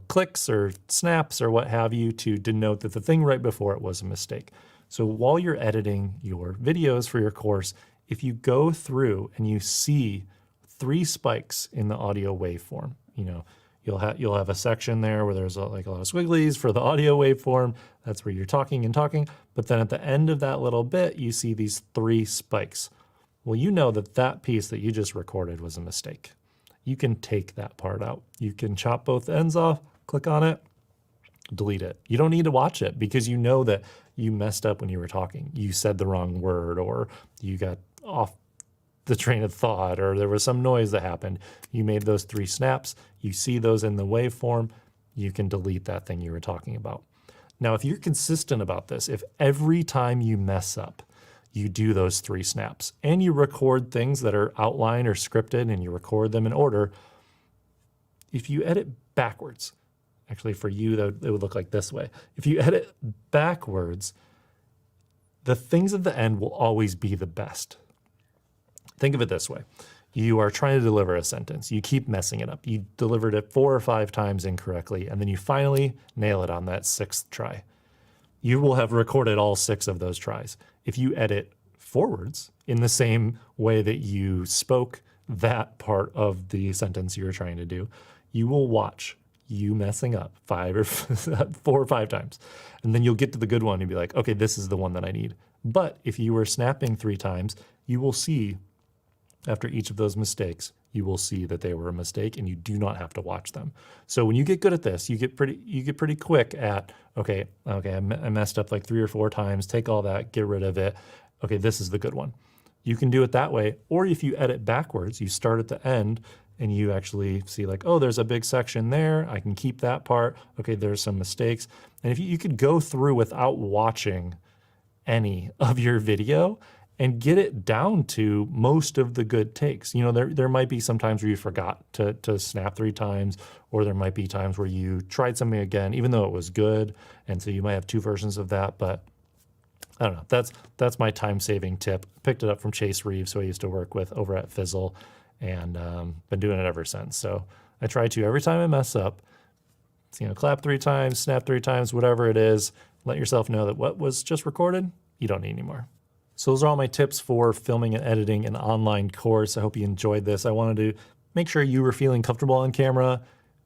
clicks or snaps or what have you to denote that the thing right before it was a mistake. So while you're editing your videos for your course, if you go through and you see 3 spikes in the audio waveform, you'll have a section there where there's a lot of squigglies for the audio waveform. That's where you're talking and talking. But then at the end of that little bit, you see these 3 spikes. Well, you know that piece that you just recorded was a mistake. You can take that part out. You can chop both ends off, click on it, delete it. You don't need to watch it because you know that you messed up when you were talking. You said the wrong word, or you got off the train of thought, or there was some noise that happened. You made those 3 snaps. You see those in the waveform. You can delete that thing you were talking about. Now, if you're consistent about this, if every time you mess up, you do those 3 snaps and you record things that are outlined or scripted and you record them in order, if you edit backwards, actually for you, it would look like this way. If you edit backwards, the things at the end will always be the best. Think of it this way. You are trying to deliver a sentence. You keep messing it up. You delivered it 4 or 5 times incorrectly, and then you finally nail it on that 6th try. You will have recorded all 6 of those tries. If you edit forwards in the same way that you spoke that part of the sentence you were trying to do, you will watch you messing up 4 or 5 times. And then you'll get to the good one and be like, okay, this is the one that I need. But if you were snapping 3 times, you will see after each of those mistakes, you will see that they were a mistake and you do not have to watch them. So when you get good at this, you get pretty quick at, okay, I messed up like 3 or 4 times, take all that, get rid of it. Okay, this is the good one. You can do it that way. Or if you edit backwards, you start at the end and you actually see like, oh, there's a big section there. I can keep that part. Okay, there's some mistakes. And if you could go through without watching any of your video and get it down to most of the good takes. You know, there might be some times where you forgot to snap 3 times, or there might be times where you tried something again, even though it was good. And so you might have 2 versions of that, but I don't know. That's my time-saving tip. Picked it up from Chase Reeves, who I used to work with over at Fizzle, and been doing it ever since. So I try to, every time I mess up, you know, clap 3 times, snap 3 times, whatever it is, let yourself know that what was just recorded, you don't need anymore. So those are all my tips for filming and editing an online course. I hope you enjoyed this. I wanted to make sure you were feeling comfortable on camera,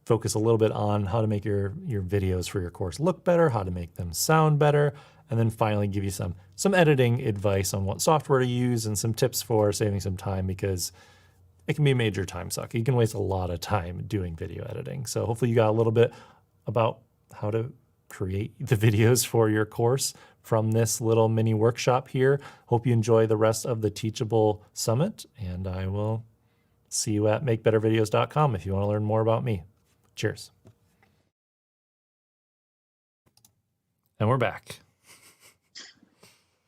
focus a little bit on how to make your videos for your course look better, how to make them sound better, and then finally give you some editing advice on what software to use and some tips for saving some time, because it can be a major time suck. You can waste a lot of time doing video editing. So hopefully you got a little bit about how to create the videos for your course from this little mini workshop here. Hope you enjoy the rest of the Teachable Summit, and I will see you at makebettervideos.com if you want to learn more about me. Cheers. And we're back.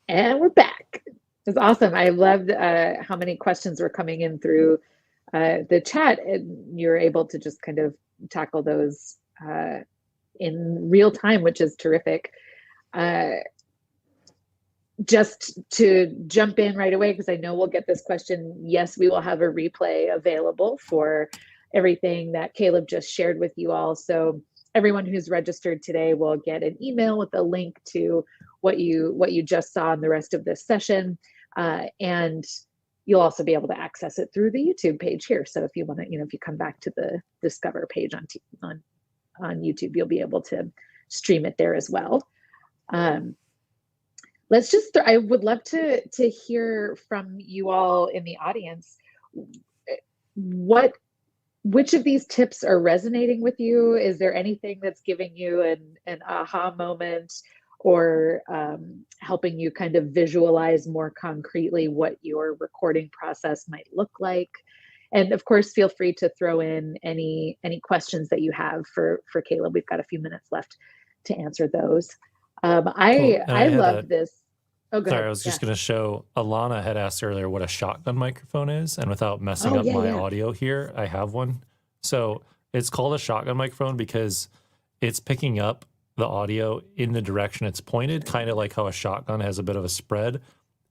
And we're back. It was awesome. I loved how many questions were coming in through the chat, and you're able to just kind of tackle those in real time, which is terrific. Just to jump in right away, because I know we'll get this question. Yes, we will have a replay available for everything that Caleb just shared with you all. So everyone who's registered today will get an email with a link to what you just saw in the rest of this session. And you'll also be able to access it through the YouTube page here. So if you want to, if you come back to the Discover page on YouTube, you'll be able to stream it there as well. Let's just, I would love to hear from you all in the audience. Which of these tips are resonating with you? Is there anything that's giving you an aha moment, or helping you kind of visualize more concretely what your recording process might look like? And of course, feel free to throw in any questions that you have for Caleb. We've got a few minutes left to answer those. I love this. Oh, go Sorry, ahead. I was just going to show, Alana had asked earlier what a shotgun microphone is, and without messing up my audio here, I have one. So it's called a shotgun microphone because it's picking up the audio in the direction it's pointed, kind of like how a shotgun has a bit of a spread.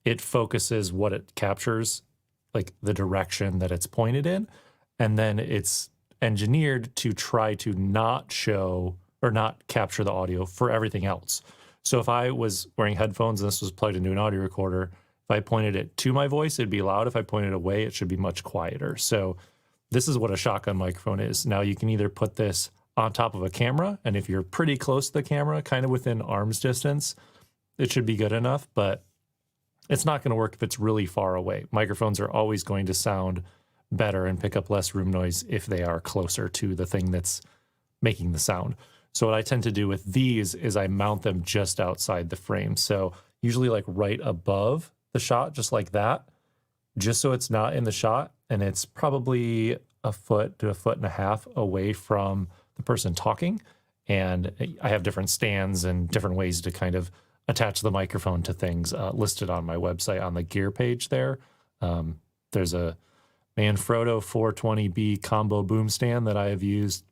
It focuses what it captures, like the direction that it's pointed in, and then it's engineered to try to not show or not capture the audio for everything else. So if I was wearing headphones and this was plugged into an audio recorder, if I pointed it to my voice, it'd be loud. If I pointed away, it should be much quieter. So this is what a shotgun microphone is. Now you can either put this on top of a camera, and if you're pretty close to the camera, kind of within arm's distance, it should be good enough, but it's not going to work if it's really far away. Microphones are always going to sound better and pick up less room noise if they are closer to the thing that's making the sound. So what I tend to do with these is I mount them just outside the frame. So usually like right above the shot, just like that, just so it's not in the shot, and it's probably a foot to a foot and a half away from the person talking. And I have different stands and different ways to kind of attach the microphone to things listed on my website on the gear page there. There's a Manfrotto 420B combo boom stand that I have used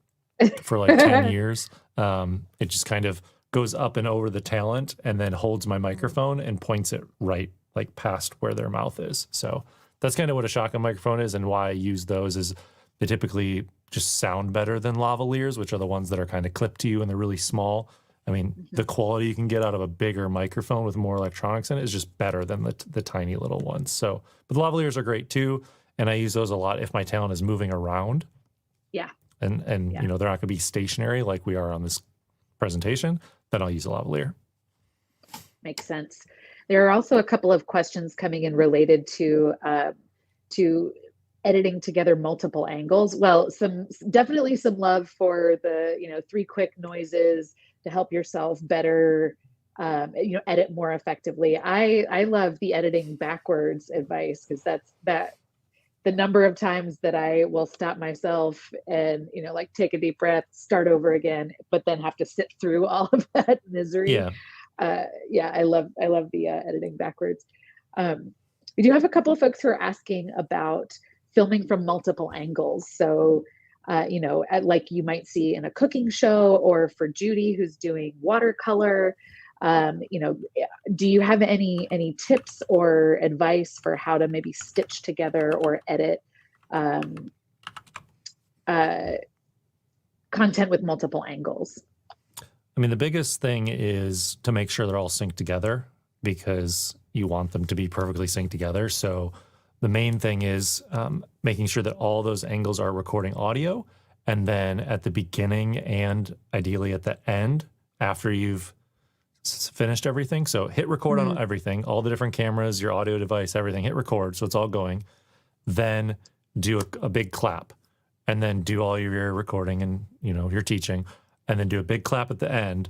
for like 10 years. It just kind of goes up and over the talent and then holds my microphone and points it right like past where their mouth is. So that's kind of what a shotgun microphone is, and why I use those is they typically just sound better than lavaliers, which are the ones that are kind of clipped to you and they're really small. I mean, the quality you can get out of a bigger microphone with more electronics in it is just better than the tiny little ones. So, but the lavaliers are great too, and I use those a lot if my talent is moving around. Yeah. And you know, they're not going to be stationary like we are on this presentation. Then I'll use a lavalier. Makes sense. There are also a couple of questions coming in related to editing together multiple angles. Well, definitely some love for the 3 quick noises to help yourself better edit more effectively. I love the editing backwards advice, because that's the number of times that I will stop myself and like take a deep breath, start over again, but then have to sit through all of that misery. I love the editing backwards. We do have a couple of folks who are asking about filming from multiple angles. So, like you might see in a cooking show, or for Judy who's doing watercolor. Do you have any tips or advice for how to maybe stitch together or edit content with multiple angles? I mean, the biggest thing is to make sure they're all synced together, because you want them to be perfectly synced together. So the main thing is making sure that all those angles are recording audio, and then at the beginning and ideally at the end, after you've finished everything. So hit record on everything, all the different cameras, your audio device, everything, hit record. So it's all going. Then do a big clap, and then do all your recording and, your teaching, and then do a big clap at the end,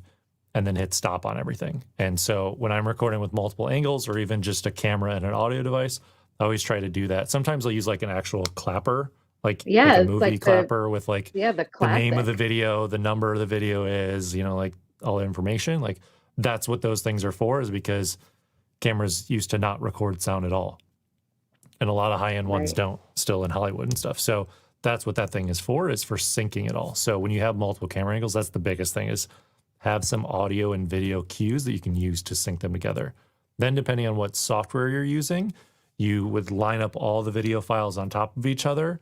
and then hit stop on everything. And so when I'm recording with multiple angles, or even just a camera and an audio device, I always try to do that. Sometimes I'll use like an actual clapper, like a movie clapper with like the name of the video, the number of the video is, like all the information. Like that's what those things are for, is because cameras used to not record sound at all. And a lot of high-end ones don't, still in Hollywood and stuff. So that's what that thing is for syncing it all. So when you have multiple camera angles, that's the biggest thing, is have some audio and video cues that you can use to sync them together. Then depending on what software you're using, you would line up all the video files on top of each other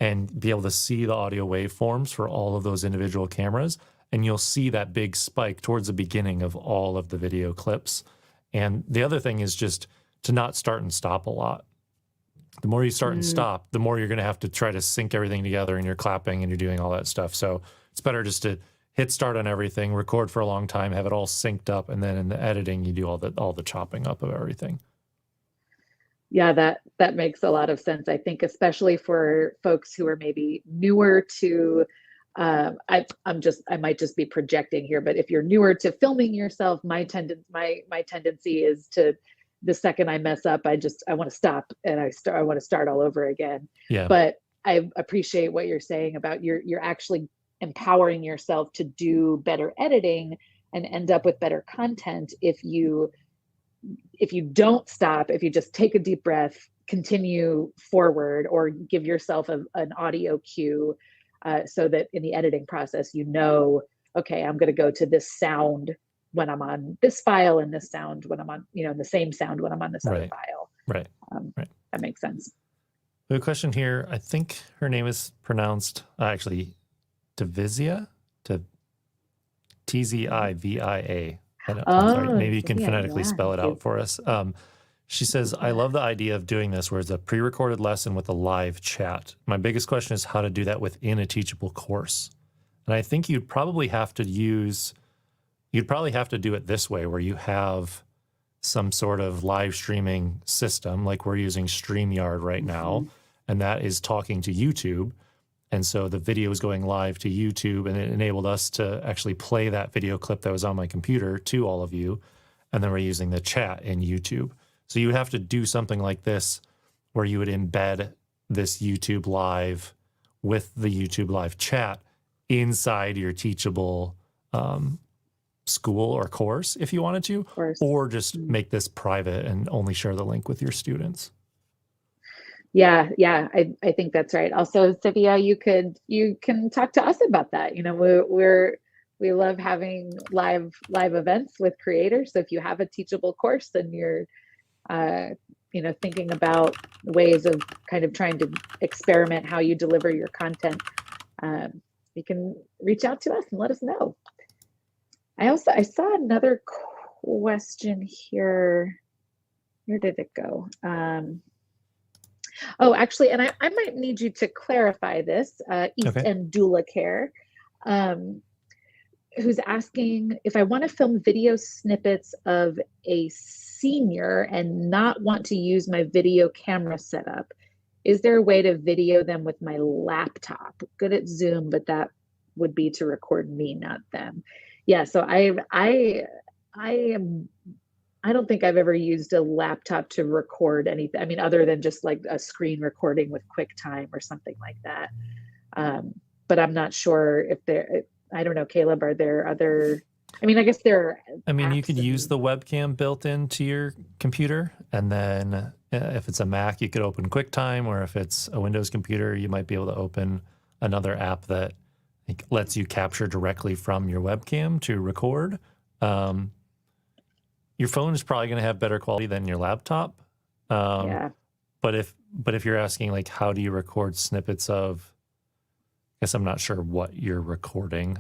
and be able to see the audio waveforms for all of those individual cameras. And you'll see that big spike towards the beginning of all of the video clips. And the other thing is just to not start and stop a lot. The more you start and stop, the more you're going to have to try to sync everything together, and you're clapping and you're doing all that stuff. So it's better just to hit start on everything, record for a long time, have it all synced up, and then in the editing, you do all the chopping up of everything. Yeah, that makes a lot of sense. I think especially for folks who are maybe newer to, I might just be projecting here, but if you're newer to filming yourself, my tendency is to, the second I mess up, I want to stop and I want to start all over again. Yeah. But I appreciate what you're saying about you're actually empowering yourself to do better editing and end up with better content if you don't stop, if you just take a deep breath, continue forward, or give yourself an audio cue, so that in the editing process, okay, I'm going to go to this sound when I'm on this file, and this sound when I'm on, the same sound when I'm on this other file. Right. That makes sense. We have a question here. I think her name is pronounced actually Tvizia, Tzivia. I'm sorry. Maybe you can phonetically spell it out for us. She says, I love the idea of doing this where it's a pre-recorded lesson with a live chat. My biggest question is how to do that within a Teachable course. And I think you'd probably have to do it this way, where you have some sort of live streaming system, like we're using StreamYard right now, and that is talking to YouTube. And so the video is going live to YouTube, and it enabled us to actually play that video clip that was on my computer to all of you. And then we're using the chat in YouTube. So you would have to do something like this, where you would embed this YouTube live with the YouTube live chat inside your Teachable school or course if you wanted to, or just make this private and only share the link with your students. Yeah, I think that's right. Also, Tzivia, you can talk to us about that. We love having live events with creators. So if you have a Teachable course and you're thinking about ways of kind of trying to experiment how you deliver your content, you can reach out to us and let us know. I saw another question here. Where did it go? Oh, actually, and I might need you to clarify this. East Okay. End Doula Care, who's asking if I want to film video snippets of a senior and not want to use my video camera setup. Is there a way to video them with my laptop? Good at Zoom, but that would be to record me, not them. Yeah, so I don't think I've ever used a laptop to record anything. I mean, other than just like a screen recording with QuickTime or something like that. But I'm not sure if I don't know, Caleb, are there other, I mean, I guess there are. I mean, you could use the webcam built into your computer, and then if it's a Mac, you could open QuickTime, or if it's a Windows computer, you might be able to open another app that lets you capture directly from your webcam to record. Your phone is probably going to have better quality than your laptop. Yeah. But if you're asking like, how do you record snippets of, I guess I'm not sure what you're recording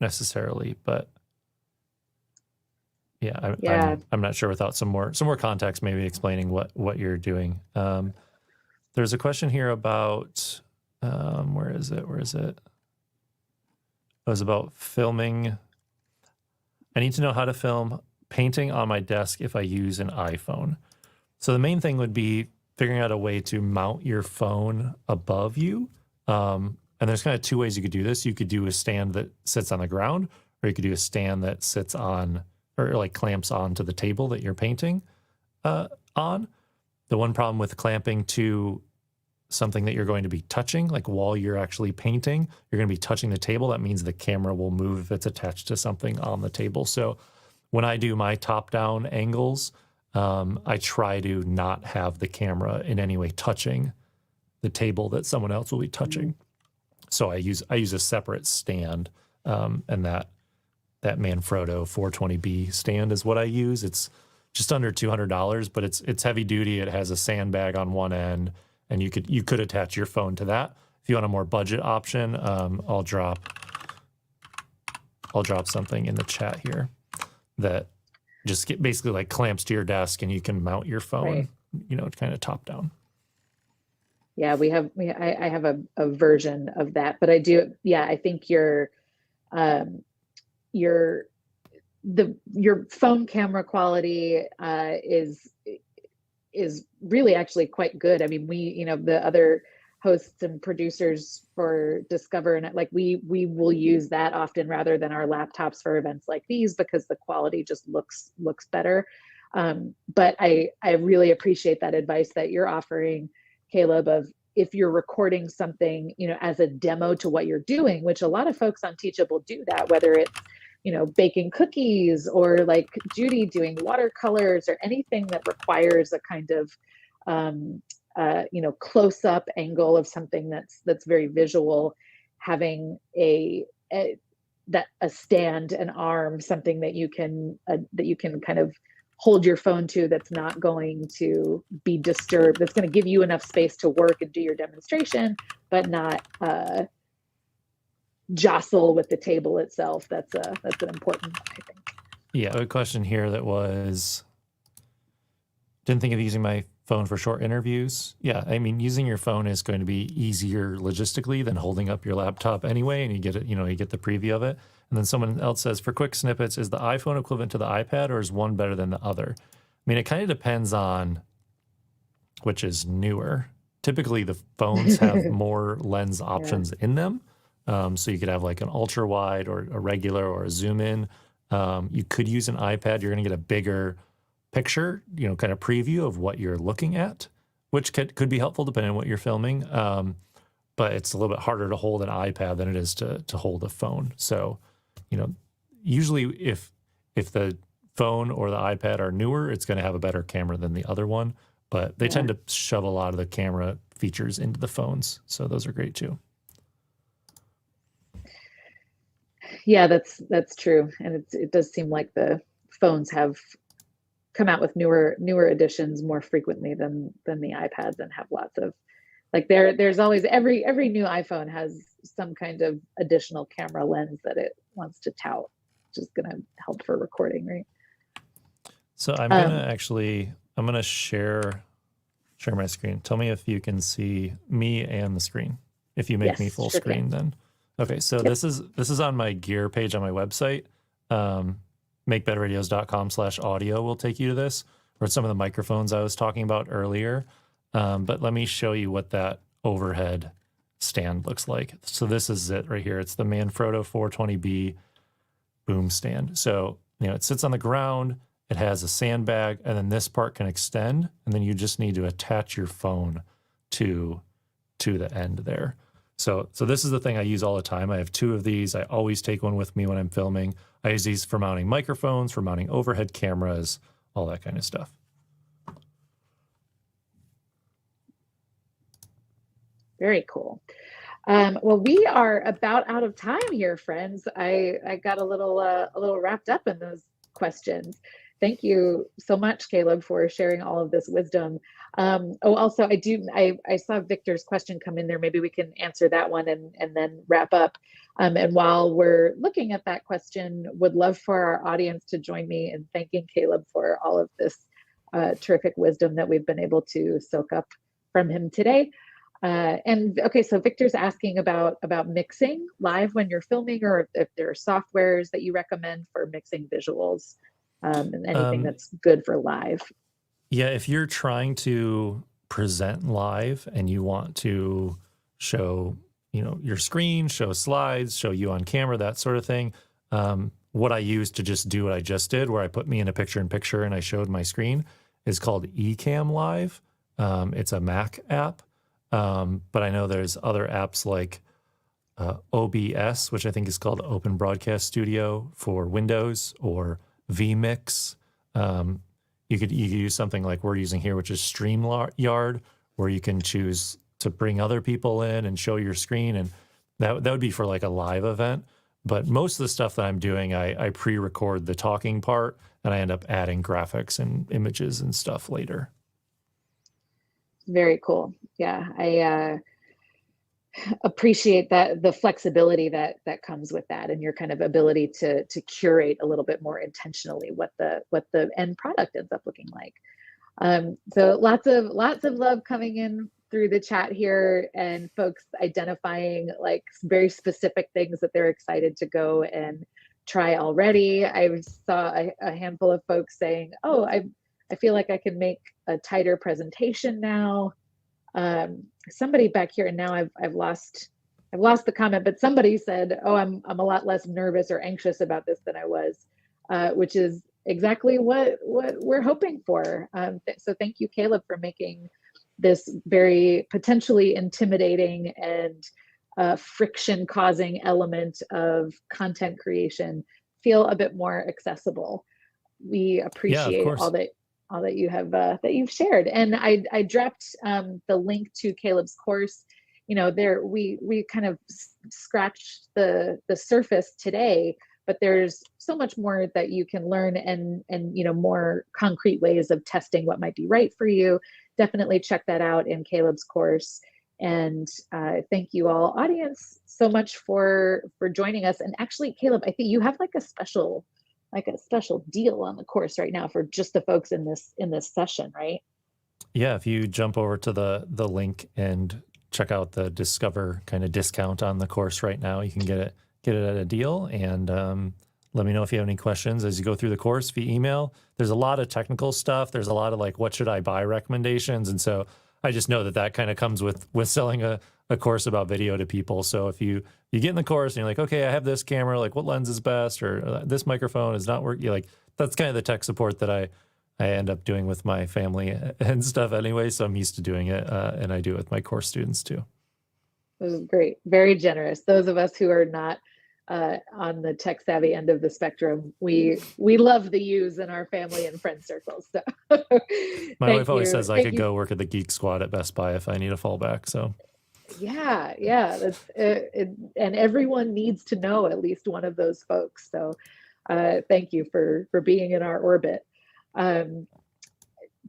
necessarily, but yeah, I'm not sure without some more context, maybe explaining what you're doing. There's a question here about where is it? It was about filming. I need to know how to film painting on my desk if I use an iPhone. So the main thing would be figuring out a way to mount your phone above you. And there's kind of two ways you could do this. You could do a stand that sits on the ground, or you could do a stand that sits on, or like clamps onto the table that you're painting on. The one problem with clamping to something that you're going to be touching, like while you're actually painting, you're going to be touching the table. That means the camera will move if it's attached to something on the table. So when I do my top-down angles, I try to not have the camera in any way touching the table that someone else will be touching. So I use a separate stand, and that Manfrotto 420B stand is what I use. It's just under $200, but it's heavy duty. It has a sandbag on one end, and you could attach your phone to that. If you want a more budget option, I'll drop something in the chat here that just basically like clamps to your desk, and you can mount your phone, right, kind of top down. Yeah, I have a version of that, but I do. Yeah, I think your phone camera quality is really actually quite good. I mean, the other hosts and producers for Discover, and like we will use that often rather than our laptops for events like these, because the quality just looks better. But I really appreciate that advice that you're offering, Caleb, of if you're recording something, as a demo to what you're doing, which a lot of folks on Teachable do that, whether it's, baking cookies, or like Judy doing watercolors, or anything that requires a kind of, close-up angle of something that's very visual, having a stand, an arm, something that you can kind of hold your phone to, that's not going to be disturbed, that's going to give you enough space to work and do your demonstration, but not jostle with the table itself. That's an important one, I think. Yeah, a question here that was, didn't think of using my phone for short interviews. Yeah, I mean, using your phone is going to be easier logistically than holding up your laptop anyway, and you get it, you get the preview of it. And then someone else says, for quick snippets, is the iPhone equivalent to the iPad, or is one better than the other? I mean, it kind of depends on which is newer. Typically, the phones have more lens options in them. So you could have like an ultra wide, or a regular, or a zoom in. You could use an iPad. You're going to get a bigger picture, kind of preview of what you're looking at, which could be helpful depending on what you're filming. But it's a little bit harder to hold an iPad than it is to hold a phone. So, usually if the phone or the iPad are newer, it's going to have a better camera than the other one. But they tend to shove a lot of the camera features into the phones. So those are great too. Yeah, that's true. And it does seem like the phones have come out with newer editions more frequently than the iPads, and have lots of, like, there's always every new iPhone has some kind of additional camera lens that it wants to tout, which is going to help for recording, right? So I'm gonna share my screen. Tell me if you can see me and the screen. If you make Yes, me full sure screen, can. then okay. So Yep. this is on my gear page on my website. MakeBetterRadios.com/audio will take you to this, or some of the microphones I was talking about earlier. But let me show you what that overhead stand looks like. So this is it right here. It's the Manfrotto 420B boom stand. So, it sits on the ground. It has a sandbag, and then this part can extend, and then you just need to attach your phone to the end there. So this is the thing I use all the time. I have 2 of these. I always take one with me when I'm filming. I use these for mounting microphones, for mounting overhead cameras, all that kind of stuff. Very cool. Well, we are about out of time here, friends. I got a little wrapped up in those questions. Thank you so much, Caleb, for sharing all of this wisdom. Also, I saw Victor's question come in there. Maybe we can answer that one and then wrap up. And while we're looking at that question, would love for our audience to join me in thanking Caleb for all of this terrific wisdom that we've been able to soak up from him today. And okay, so Victor's asking about mixing live when you're filming, or if there are softwares that you recommend for mixing visuals, and anything that's good for live. Yeah, if you're trying to present live and you want to show, your screen, show slides, show you on camera, that sort of thing. What I use to just do what I just did, where I put me in a picture-in-picture and I showed my screen, is called Ecamm Live. It's a Mac app. But I know there's other apps like OBS, which I think is called Open Broadcast Studio for Windows, or vMix. You could use something like we're using here, which is StreamYard, where you can choose to bring other people in and show your screen, and that would be for like a live event. But most of the stuff that I'm doing, I pre-record the talking part, and I end up adding graphics and images and stuff later. Very cool. Yeah, I appreciate the flexibility that comes with that, and your kind of ability to curate a little bit more intentionally what the end product ends up looking like. So lots of love coming in through the chat here, and folks identifying like very specific things that they're excited to go and try already. I saw a handful of folks saying, "Oh, I feel like I can make a tighter presentation now." Somebody back here, and now I've lost the comment, but somebody said, "Oh, I'm a lot less nervous or anxious about this than I was," which is exactly what we're hoping for. So thank you, Caleb, for making this very potentially intimidating and friction-causing element of content creation feel a bit more accessible. We appreciate all that you have that you've shared, and I dropped the link to Caleb's course. There we kind of scratched the surface today, but there's so much more that you can learn, and more concrete ways of testing what might be right for you. Definitely check that out in Caleb's course. And thank you all, audience, so much for joining us. And actually, Caleb, I think you have like a special deal on the course right now for just the folks in this session, right? Yeah, if you jump over to the link and check out the Discover kind of discount on the course right now, you can get it at a deal. And let me know if you have any questions as you go through the course via email. There's a lot of technical stuff. There's a lot of like, what should I buy recommendations. And so I just know that kind of comes with selling a course about video to people. So if you get in the course and you're like, okay, I have this camera, like what lens is best, or this microphone is not working, like that's kind of the tech support that I end up doing with my family and stuff anyway. So I'm used to doing it, and I do it with my course students too. This is great. Very generous. Those of us who are not on the tech savvy end of the spectrum, we love the use in our family and friend circles. So my wife always says I could go work at the Geek Squad at Best Buy if I need a fallback. So yeah, that's and everyone needs to know at least one of those folks. So thank you for being in our orbit.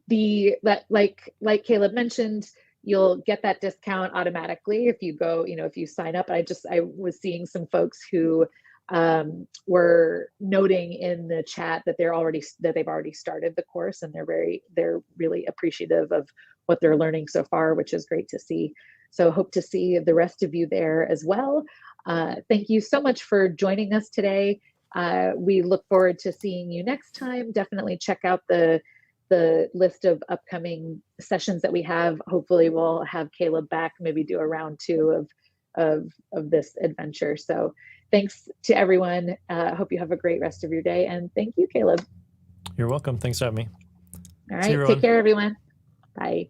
Like Caleb mentioned, you'll get that discount automatically if you go, if you sign up. I was seeing some folks who were noting in the chat that they've already started the course, and they're really appreciative of what they're learning so far, which is great to see. So hope to see the rest of you there as well. Thank you so much for joining us today. We look forward to seeing you next time. Definitely check out the list of upcoming sessions that we have. Hopefully we'll have Caleb back, maybe do a round 2 of this adventure. So thanks to everyone. Hope you have a great rest of your day. And thank you, Caleb. You're welcome. Thanks for having me. All right. Take care, everyone. Bye.